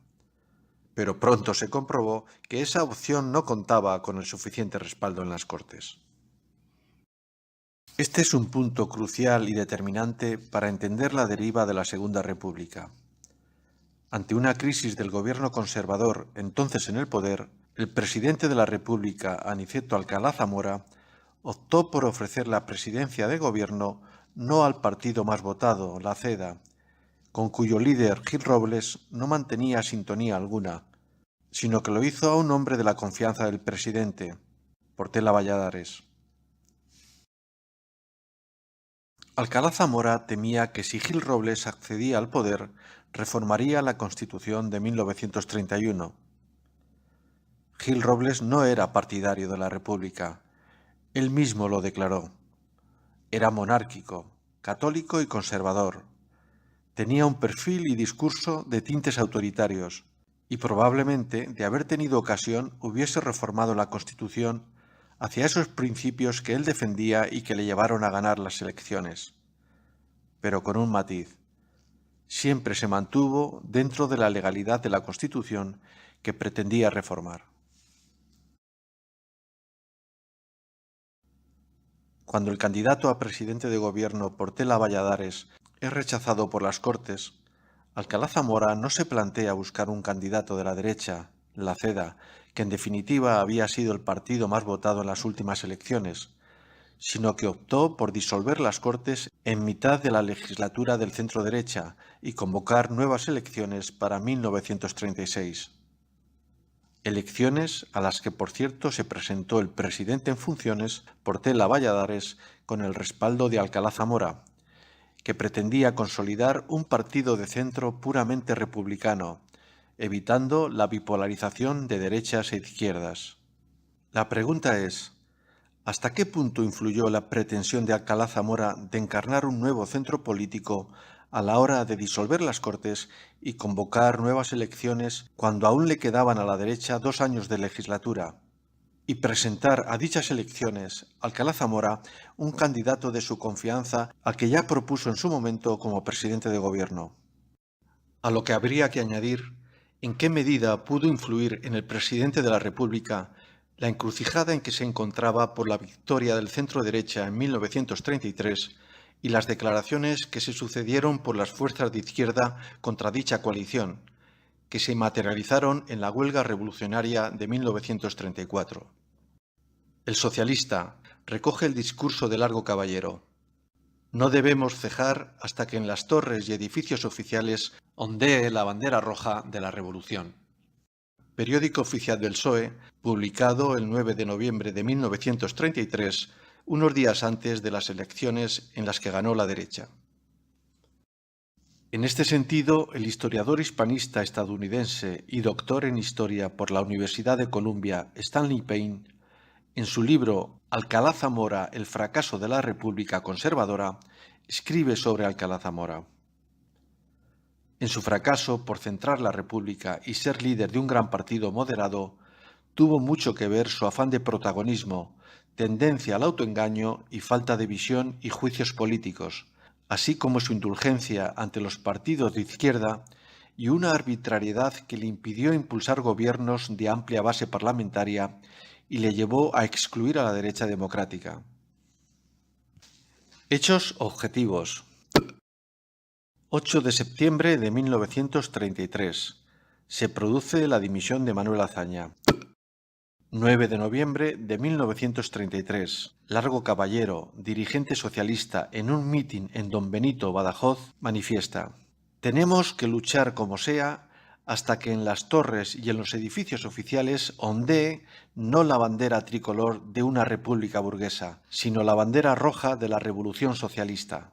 Pero pronto se comprobó que esa opción no contaba con el suficiente respaldo en las Cortes. Este es un punto crucial y determinante para entender la deriva de la Segunda República. Ante una crisis del gobierno conservador entonces en el poder, el presidente de la República, Aniceto Alcalá Zamora, optó por ofrecer la presidencia de gobierno no al partido más votado, la CEDA, con cuyo líder Gil Robles no mantenía sintonía alguna, sino que lo hizo a un hombre de la confianza del presidente, Portela Valladares. Alcalá Zamora temía que si Gil Robles accedía al poder, reformaría la Constitución de 1931. Gil Robles no era partidario de la República. Él mismo lo declaró. Era monárquico, católico y conservador. Tenía un perfil y discurso de tintes autoritarios y probablemente, de haber tenido ocasión, hubiese reformado la Constitución hacia esos principios que él defendía y que le llevaron a ganar las elecciones. Pero con un matiz. Siempre se mantuvo dentro de la legalidad de la Constitución que pretendía reformar. Cuando el candidato a presidente de gobierno Portela Valladares es rechazado por las Cortes, Alcalá Zamora no se plantea buscar un candidato de la derecha, la CEDA, que en definitiva había sido el partido más votado en las últimas elecciones, sino que optó por disolver las Cortes en mitad de la legislatura del centro-derecha y convocar nuevas elecciones para 1936. Elecciones a las que, por cierto, se presentó el presidente en funciones, Portela Valladares, con el respaldo de Alcalá Zamora, que pretendía consolidar un partido de centro puramente republicano, evitando la bipolarización de derechas e izquierdas. La pregunta es, ¿hasta qué punto influyó la pretensión de Alcalá Zamora de encarnar un nuevo centro político a la hora de disolver las Cortes y convocar nuevas elecciones cuando aún le quedaban a la derecha 2 años de legislatura, y presentar a dichas elecciones Alcalá Zamora un candidato de su confianza al que ya propuso en su momento como presidente de gobierno? A lo que habría que añadir en qué medida pudo influir en el presidente de la República la encrucijada en que se encontraba por la victoria del centro-derecha en 1933 y las declaraciones que se sucedieron por las fuerzas de izquierda contra dicha coalición, que se materializaron en la huelga revolucionaria de 1934. El socialista recoge el discurso de Largo Caballero. No debemos cejar hasta que en las torres y edificios oficiales ondee la bandera roja de la revolución. Periódico oficial del PSOE, publicado el 9 de noviembre de 1933, unos días antes de las elecciones en las que ganó la derecha. En este sentido, el historiador hispanista estadounidense y doctor en historia por la Universidad de Columbia, Stanley Payne, en su libro Alcalá Zamora, el fracaso de la República conservadora, escribe sobre Alcalá Zamora. En su fracaso por centrar la República y ser líder de un gran partido moderado, tuvo mucho que ver su afán de protagonismo, tendencia al autoengaño y falta de visión y juicios políticos, así como su indulgencia ante los partidos de izquierda y una arbitrariedad que le impidió impulsar gobiernos de amplia base parlamentaria y le llevó a excluir a la derecha democrática. Hechos objetivos. 8 de septiembre de 1933. Se produce la dimisión de Manuel Azaña. 9 de noviembre de 1933. Largo Caballero, dirigente socialista, en un mitin en Don Benito, Badajoz, manifiesta: «Tenemos que luchar como sea hasta que en las torres y en los edificios oficiales ondee no la bandera tricolor de una república burguesa, sino la bandera roja de la revolución socialista».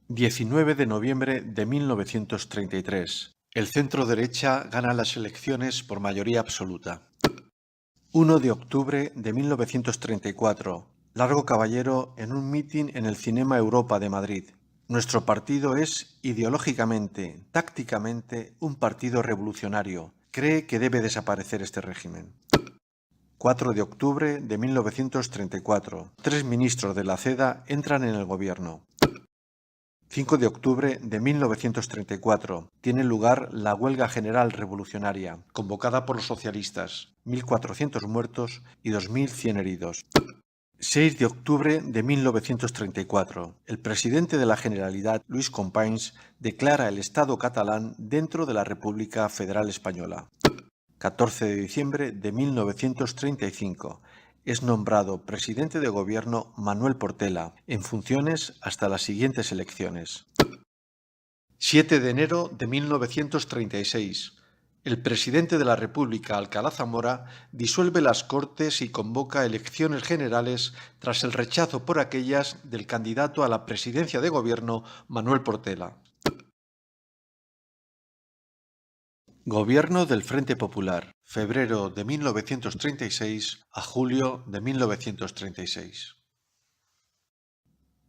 19 de noviembre de 1933. El centro-derecha gana las elecciones por mayoría absoluta. 1 de octubre de 1934. Largo Caballero en un mitin en el Cinema Europa de Madrid. Nuestro partido es ideológicamente, tácticamente, un partido revolucionario. Cree que debe desaparecer este régimen. 4 de octubre de 1934. 3 ministros de la CEDA entran en el gobierno. 5 de octubre de 1934. Tiene lugar la huelga general revolucionaria, convocada por los socialistas. 1.400 muertos y 2.100 heridos. 6 de octubre de 1934. El presidente de la Generalitat, Lluís Companys, declara el Estado catalán dentro de la República Federal Española. 14 de diciembre de 1935. Es nombrado presidente de gobierno Manuel Portela, en funciones hasta las siguientes elecciones. 7 de enero de 1936. El presidente de la República, Alcalá Zamora, disuelve las Cortes y convoca elecciones generales tras el rechazo por aquellas del candidato a la presidencia de gobierno, Manuel Portela. Gobierno del Frente Popular, febrero de 1936 a julio de 1936.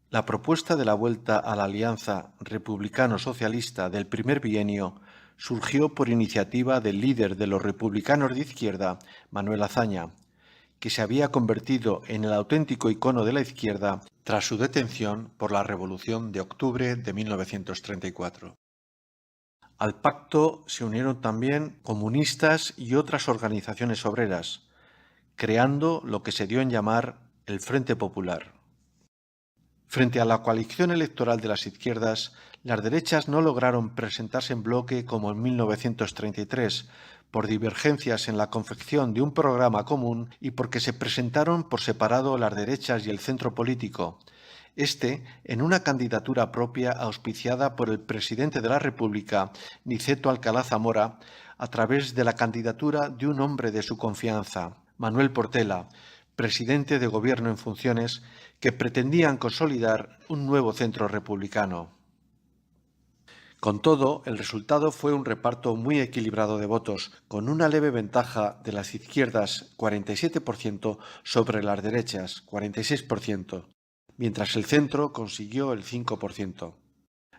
La propuesta de la vuelta a la alianza republicano-socialista del primer bienio surgió por iniciativa del líder de los republicanos de izquierda, Manuel Azaña, que se había convertido en el auténtico icono de la izquierda tras su detención por la Revolución de octubre de 1934. Al pacto se unieron también comunistas y otras organizaciones obreras, creando lo que se dio en llamar el Frente Popular. Frente a la coalición electoral de las izquierdas, las derechas no lograron presentarse en bloque como en 1933, por divergencias en la confección de un programa común y porque se presentaron por separado las derechas y el centro político, en una candidatura propia auspiciada por el presidente de la República, Niceto Alcalá Zamora, a través de la candidatura de un hombre de su confianza, Manuel Portela, presidente de Gobierno en funciones, que pretendían consolidar un nuevo centro republicano. Con todo, el resultado fue un reparto muy equilibrado de votos, con una leve ventaja de las izquierdas, 47%, sobre las derechas, 46%, mientras el centro consiguió el 5%.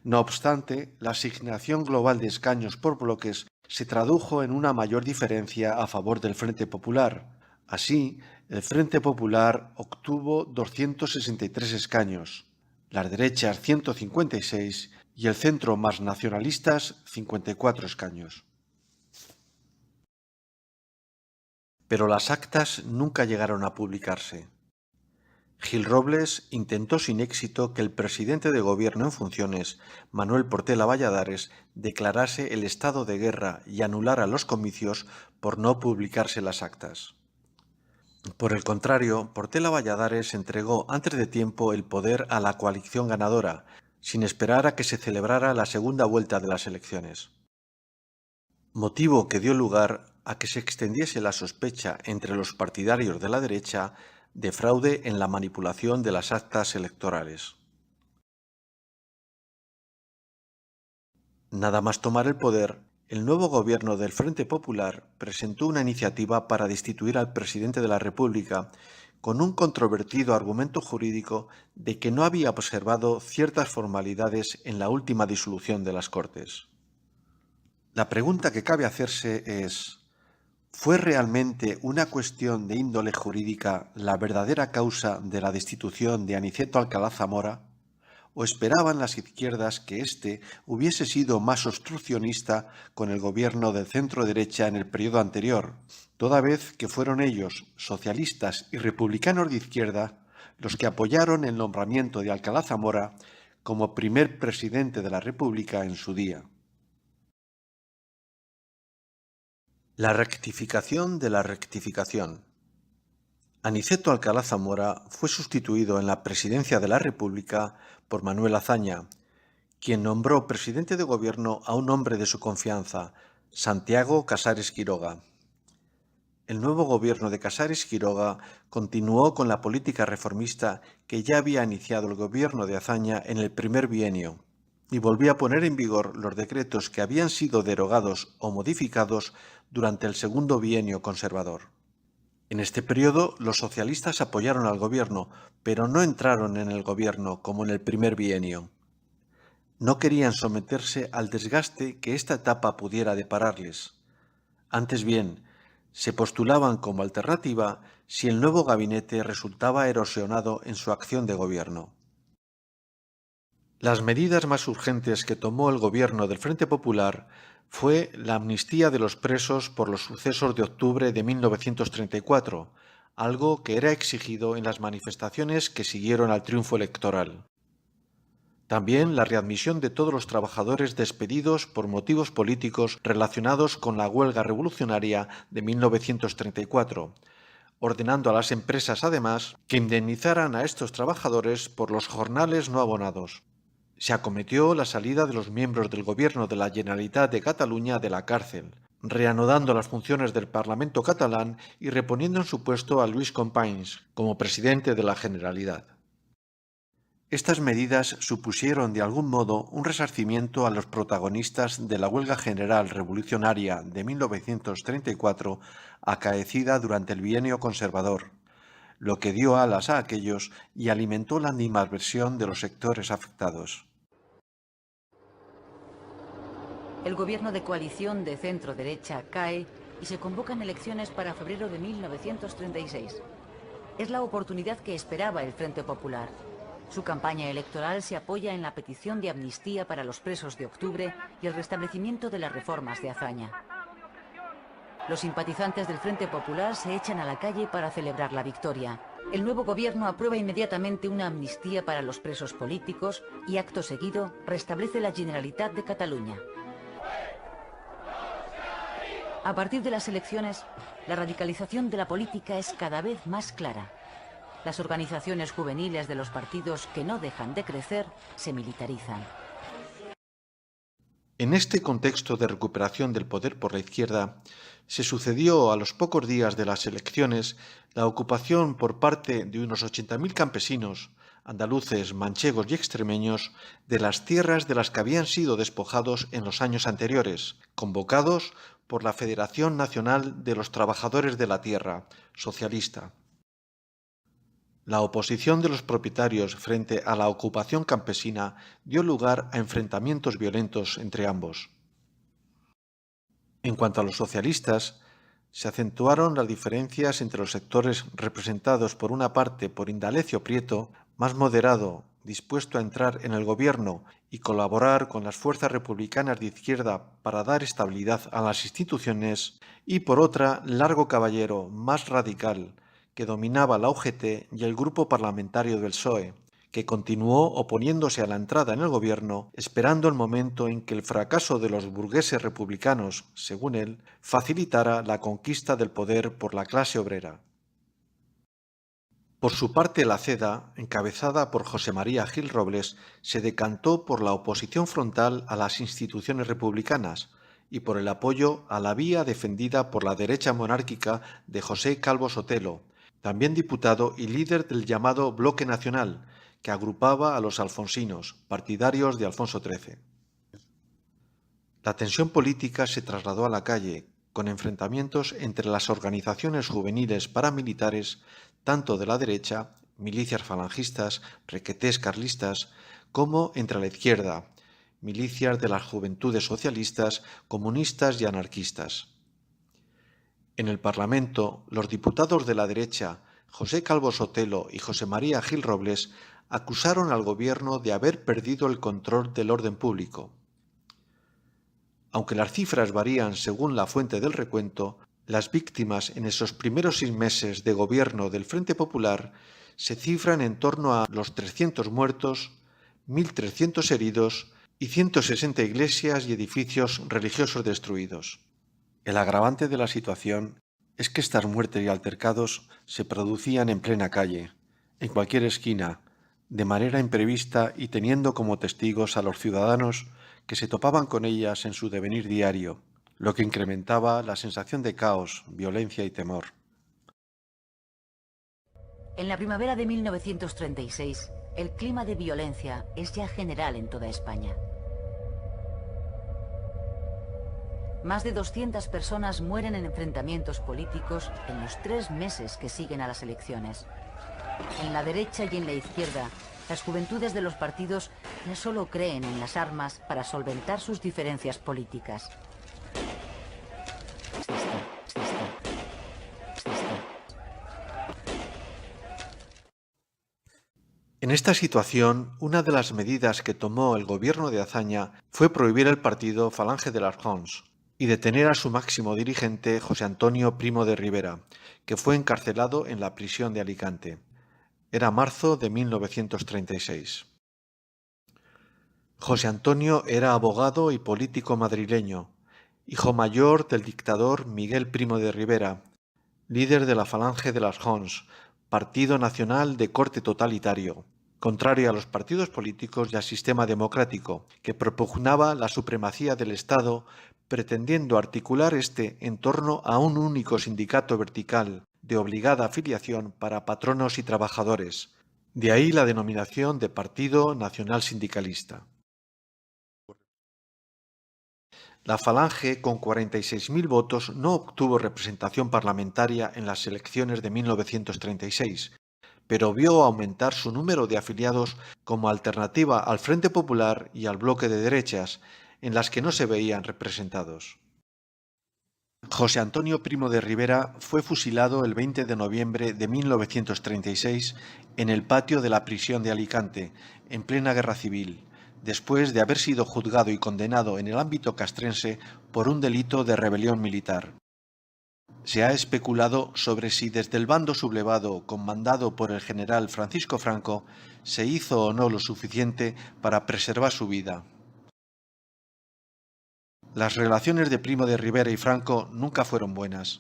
No obstante, la asignación global de escaños por bloques se tradujo en una mayor diferencia a favor del Frente Popular. Así, el Frente Popular obtuvo 263 escaños, las derechas 156 y el centro más nacionalistas 54 escaños. Pero las actas nunca llegaron a publicarse. Gil Robles intentó sin éxito que el presidente de Gobierno en funciones, Manuel Portela Valladares, declarase el estado de guerra y anulara los comicios por no publicarse las actas. Por el contrario, Portela Valladares entregó antes de tiempo el poder a la coalición ganadora, sin esperar a que se celebrara la segunda vuelta de las elecciones. Motivo que dio lugar a que se extendiese la sospecha entre los partidarios de la derecha de fraude en la manipulación de las actas electorales. Nada más tomar el poder, el nuevo gobierno del Frente Popular presentó una iniciativa para destituir al presidente de la República con un controvertido argumento jurídico de que no había observado ciertas formalidades en la última disolución de las Cortes. La pregunta que cabe hacerse es: ¿fue realmente una cuestión de índole jurídica la verdadera causa de la destitución de Aniceto Alcalá Zamora? ¿O esperaban las izquierdas que éste hubiese sido más obstruccionista con el gobierno del centro-derecha en el periodo anterior, toda vez que fueron ellos, socialistas y republicanos de izquierda, los que apoyaron el nombramiento de Alcalá Zamora como primer presidente de la República en su día? La rectificación de la rectificación. Aniceto Alcalá Zamora fue sustituido en la presidencia de la República por Manuel Azaña, quien nombró presidente de gobierno a un hombre de su confianza, Santiago Casares Quiroga. El nuevo gobierno de Casares Quiroga continuó con la política reformista que ya había iniciado el gobierno de Azaña en el primer bienio y volvió a poner en vigor los decretos que habían sido derogados o modificados durante el segundo bienio conservador. En este periodo, los socialistas apoyaron al gobierno, pero no entraron en el gobierno como en el primer bienio. No querían someterse al desgaste que esta etapa pudiera depararles. Antes bien, se postulaban como alternativa si el nuevo gabinete resultaba erosionado en su acción de gobierno. Las medidas más urgentes que tomó el gobierno del Frente Popular fue la amnistía de los presos por los sucesos de octubre de 1934, algo que era exigido en las manifestaciones que siguieron al triunfo electoral. También la readmisión de todos los trabajadores despedidos por motivos políticos relacionados con la huelga revolucionaria de 1934, ordenando a las empresas además que indemnizaran a estos trabajadores por los jornales no abonados. Se acometió la salida de los miembros del Gobierno de la Generalitat de Cataluña de la cárcel, reanudando las funciones del Parlamento catalán y reponiendo en su puesto a Lluís Companys como presidente de la Generalitat. Estas medidas supusieron de algún modo un resarcimiento a los protagonistas de la huelga general revolucionaria de 1934 acaecida durante el bienio conservador, lo que dio alas a aquellos y alimentó la animadversión de los sectores afectados. El gobierno de coalición de centro-derecha cae y se convocan elecciones para febrero de 1936. Es la oportunidad que esperaba el Frente Popular. Su campaña electoral se apoya en la petición de amnistía para los presos de octubre y el restablecimiento de las reformas de Azaña. Los simpatizantes del Frente Popular se echan a la calle para celebrar la victoria. El nuevo gobierno aprueba inmediatamente una amnistía para los presos políticos y acto seguido restablece la Generalitat de Cataluña. A partir de las elecciones, la radicalización de la política es cada vez más clara. Las organizaciones juveniles de los partidos que no dejan de crecer se militarizan. En este contexto de recuperación del poder por la izquierda, se sucedió a los pocos días de las elecciones la ocupación por parte de unos 80.000 campesinos, andaluces, manchegos y extremeños, de las tierras de las que habían sido despojados en los años anteriores, convocados por la Federación Nacional de los Trabajadores de la Tierra, socialista. La oposición de los propietarios frente a la ocupación campesina dio lugar a enfrentamientos violentos entre ambos. En cuanto a los socialistas, se acentuaron las diferencias entre los sectores representados por una parte por Indalecio Prieto, más moderado, dispuesto a entrar en el gobierno y colaborar con las fuerzas republicanas de izquierda para dar estabilidad a las instituciones, y por otra, Largo Caballero, más radical, que dominaba la UGT y el grupo parlamentario del PSOE, que continuó oponiéndose a la entrada en el gobierno, esperando el momento en que el fracaso de los burgueses republicanos, según él, facilitara la conquista del poder por la clase obrera. Por su parte, la CEDA, encabezada por José María Gil Robles, se decantó por la oposición frontal a las instituciones republicanas y por el apoyo a la vía defendida por la derecha monárquica de José Calvo Sotelo, también diputado y líder del llamado Bloque Nacional, que agrupaba a los alfonsinos, partidarios de Alfonso XIII. La tensión política se trasladó a la calle, con enfrentamientos entre las organizaciones juveniles paramilitares, tanto de la derecha, milicias falangistas, requetés carlistas, como entre la izquierda, milicias de las juventudes socialistas, comunistas y anarquistas. En el Parlamento, los diputados de la derecha, José Calvo Sotelo y José María Gil Robles, acusaron al gobierno de haber perdido el control del orden público. Aunque las cifras varían según la fuente del recuento, las víctimas en esos primeros 6 meses de gobierno del Frente Popular se cifran en torno a los 300 muertos, 1.300 heridos y 160 iglesias y edificios religiosos destruidos. El agravante de la situación es que estas muertes y altercados se producían en plena calle, en cualquier esquina, de manera imprevista y teniendo como testigos a los ciudadanos que se topaban con ellas en su devenir diario, lo que incrementaba la sensación de caos, violencia y temor. En la primavera de 1936, el clima de violencia es ya general en toda España. Más de 200 personas mueren en enfrentamientos políticos en los 3 meses que siguen a las elecciones. En la derecha y en la izquierda, las juventudes de los partidos ya solo creen en las armas para solventar sus diferencias políticas. En esta situación, una de las medidas que tomó el gobierno de Azaña fue prohibir el partido Falange de las Jons y detener a su máximo dirigente, José Antonio Primo de Rivera, que fue encarcelado en la prisión de Alicante. Era marzo de 1936. José Antonio era abogado y político madrileño, hijo mayor del dictador Miguel Primo de Rivera, líder de la Falange de las Jons, partido nacional de corte totalitario, contrario a los partidos políticos y al sistema democrático, que propugnaba la supremacía del Estado, pretendiendo articular este en torno a un único sindicato vertical de obligada afiliación para patronos y trabajadores. De ahí la denominación de Partido Nacional Sindicalista. La Falange, con 46.000 votos, no obtuvo representación parlamentaria en las elecciones de 1936, pero vio aumentar su número de afiliados como alternativa al Frente Popular y al bloque de derechas, en las que no se veían representados. José Antonio Primo de Rivera fue fusilado el 20 de noviembre de 1936 en el patio de la prisión de Alicante, en plena guerra civil, después de haber sido juzgado y condenado en el ámbito castrense por un delito de rebelión militar. Se ha especulado sobre si desde el bando sublevado comandado por el general Francisco Franco se hizo o no lo suficiente para preservar su vida. Las relaciones de Primo de Rivera y Franco nunca fueron buenas.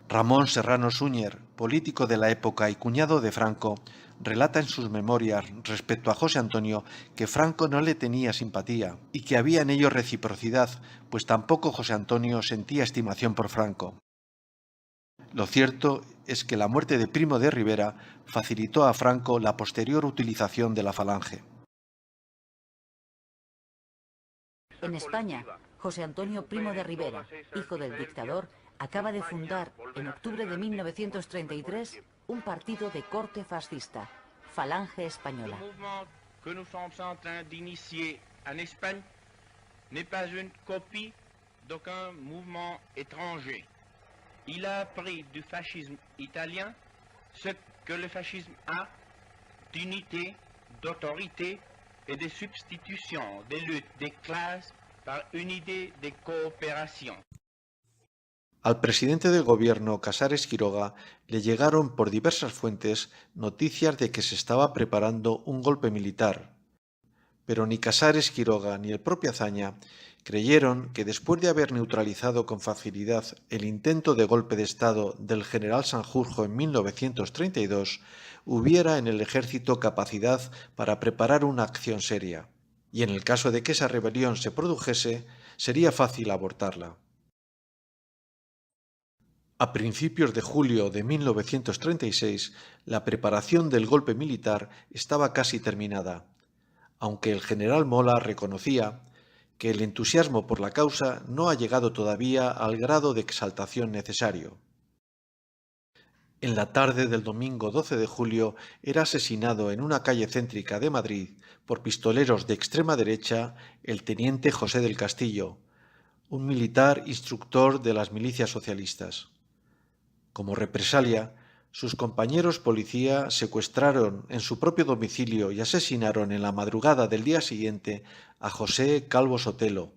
Ramón Serrano Súñer, político de la época y cuñado de Franco, relata en sus memorias respecto a José Antonio que Franco no le tenía simpatía y que había en ello reciprocidad, pues tampoco José Antonio sentía estimación por Franco. Lo cierto es que la muerte de Primo de Rivera facilitó a Franco la posterior utilización de la Falange. En España, José Antonio Primo de Rivera, hijo del dictador, acaba de fundar en octubre de 1933 un partido de corte fascista, Falange Española. Le mouvement que nous sommes en train d'initier en Espagne n'est pas une copie d'aucun mouvement étranger. Il a appris du fascisme italien ce que le fascisme a d'unité, d'autorité et de substitution des luttes des classes par une idée de coopération. Al presidente del gobierno, Casares Quiroga, le llegaron por diversas fuentes noticias de que se estaba preparando un golpe militar. Pero ni Casares Quiroga ni el propio Azaña creyeron que después de haber neutralizado con facilidad el intento de golpe de Estado del general Sanjurjo en 1932, hubiera en el ejército capacidad para preparar una acción seria. Y en el caso de que esa rebelión se produjese, sería fácil abortarla. A principios de julio de 1936, la preparación del golpe militar estaba casi terminada, aunque el general Mola reconocía que el entusiasmo por la causa no ha llegado todavía al grado de exaltación necesario. En la tarde del domingo 12 de julio era asesinado en una calle céntrica de Madrid por pistoleros de extrema derecha el teniente José del Castillo, un militar instructor de las milicias socialistas. Como represalia, sus compañeros policía secuestraron en su propio domicilio y asesinaron en la madrugada del día siguiente a José Calvo Sotelo,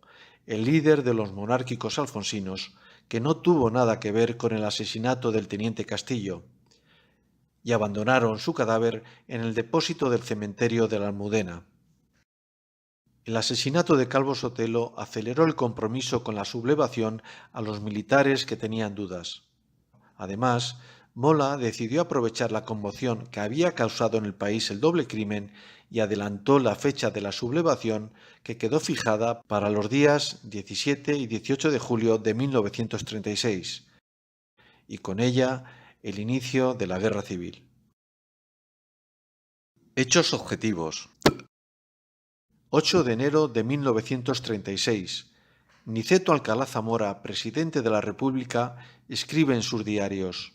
el líder de los monárquicos alfonsinos, que no tuvo nada que ver con el asesinato del teniente Castillo, y abandonaron su cadáver en el depósito del cementerio de la Almudena. El asesinato de Calvo Sotelo aceleró el compromiso con la sublevación a los militares que tenían dudas. Además, Mola decidió aprovechar la conmoción que había causado en el país el doble crimen y adelantó la fecha de la sublevación, que quedó fijada para los días 17 y 18 de julio de 1936, y con ella el inicio de la Guerra Civil. Hechos objetivos. 8 de enero de 1936. Niceto Alcalá Zamora, presidente de la República, escribe en sus diarios: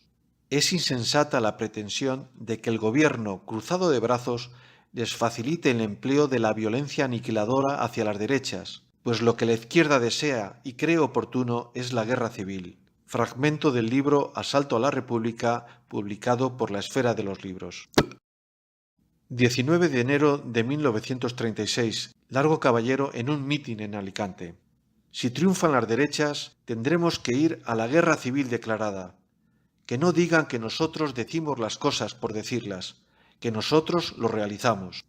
«Es insensata la pretensión de que el gobierno, cruzado de brazos, les facilite el empleo de la violencia aniquiladora hacia las derechas, pues lo que la izquierda desea y cree oportuno es la guerra civil». Fragmento del libro Asalto a la República, publicado por La Esfera de los Libros. 19 de enero de 1936. Largo Caballero en un mitin en Alicante. Si triunfan las derechas, tendremos que ir a la guerra civil declarada. Que no digan que nosotros decimos las cosas por decirlas, que nosotros lo realizamos.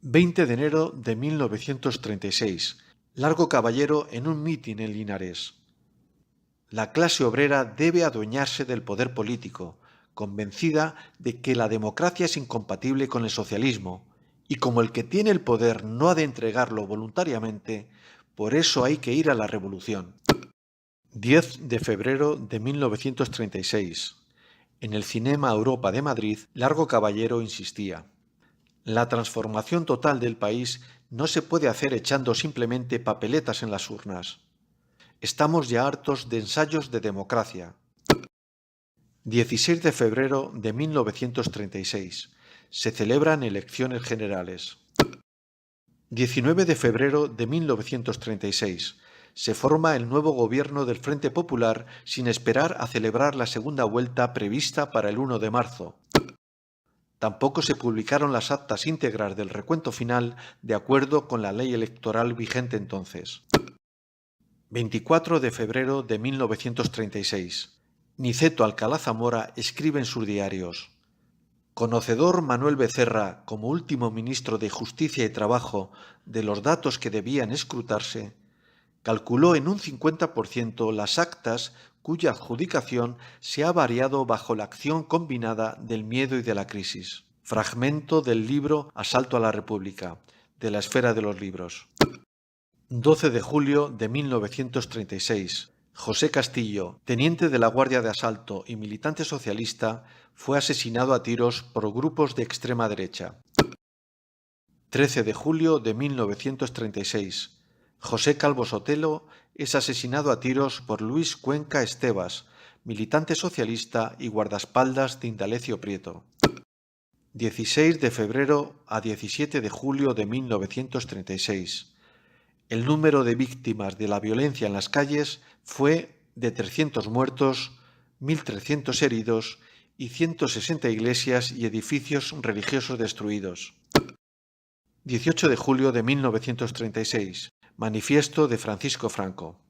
20 de enero de 1936. Largo Caballero en un mitin en Linares. La clase obrera debe adueñarse del poder político, convencida de que la democracia es incompatible con el socialismo, y como el que tiene el poder no ha de entregarlo voluntariamente, por eso hay que ir a la revolución. 10 de febrero de 1936. En el Cinema Europa de Madrid, Largo Caballero insistía: la transformación total del país no se puede hacer echando simplemente papeletas en las urnas. Estamos ya hartos de ensayos de democracia. 16 de febrero de 1936. Se celebran elecciones generales. 19 de febrero de 1936. Se forma el nuevo gobierno del Frente Popular sin esperar a celebrar la segunda vuelta prevista para el 1 de marzo. Tampoco se publicaron las actas íntegras del recuento final de acuerdo con la ley electoral vigente entonces. 24 de febrero de 1936. Niceto Alcalá Zamora escribe en sus diarios: conocedor Manuel Becerra, como último ministro de Justicia y Trabajo, de los datos que debían escrutarse, calculó en un 50% las actas cuya adjudicación se ha variado bajo la acción combinada del miedo y de la crisis. Fragmento del libro Asalto a la República, de la Esfera de los Libros. 12 de julio de 1936. José Castillo, teniente de la Guardia de Asalto y militante socialista, fue asesinado a tiros por grupos de extrema derecha. 13 de julio de 1936. José Calvo Sotelo es asesinado a tiros por Luis Cuenca Estevas, militante socialista y guardaespaldas de Indalecio Prieto. 16 de febrero a 17 de julio de 1936. El número de víctimas de la violencia en las calles fue de 300 muertos, 1.300 heridos y 160 iglesias y edificios religiosos destruidos. 18 de julio de 1936. Manifiesto de Francisco Franco.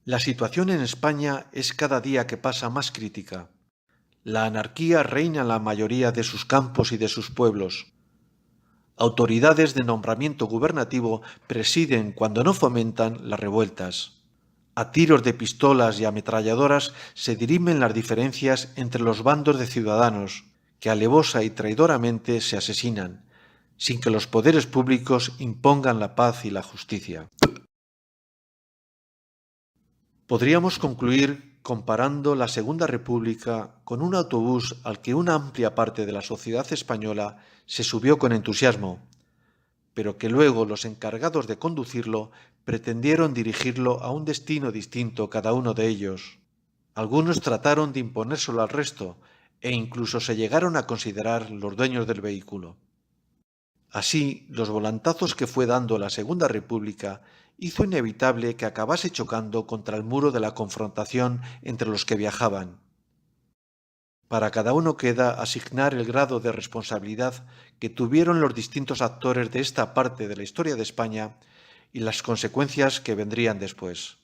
La situación en España es cada día que pasa más crítica. La anarquía reina en la mayoría de sus campos y de sus pueblos. Autoridades de nombramiento gubernativo presiden, cuando no fomentan, las revueltas. A tiros de pistolas y ametralladoras se dirimen las diferencias entre los bandos de ciudadanos, que alevosa y traidoramente se asesinan, sin que los poderes públicos impongan la paz y la justicia. Podríamos concluir comparando la Segunda República con un autobús al que una amplia parte de la sociedad española se subió con entusiasmo, pero que luego los encargados de conducirlo pretendieron dirigirlo a un destino distinto cada uno de ellos. Algunos trataron de imponérselo al resto e incluso se llegaron a considerar los dueños del vehículo. Así, los volantazos que fue dando la Segunda República hizo inevitable que acabase chocando contra el muro de la confrontación entre los que viajaban. Para cada uno queda asignar el grado de responsabilidad que tuvieron los distintos actores de esta parte de la historia de España y las consecuencias que vendrían después.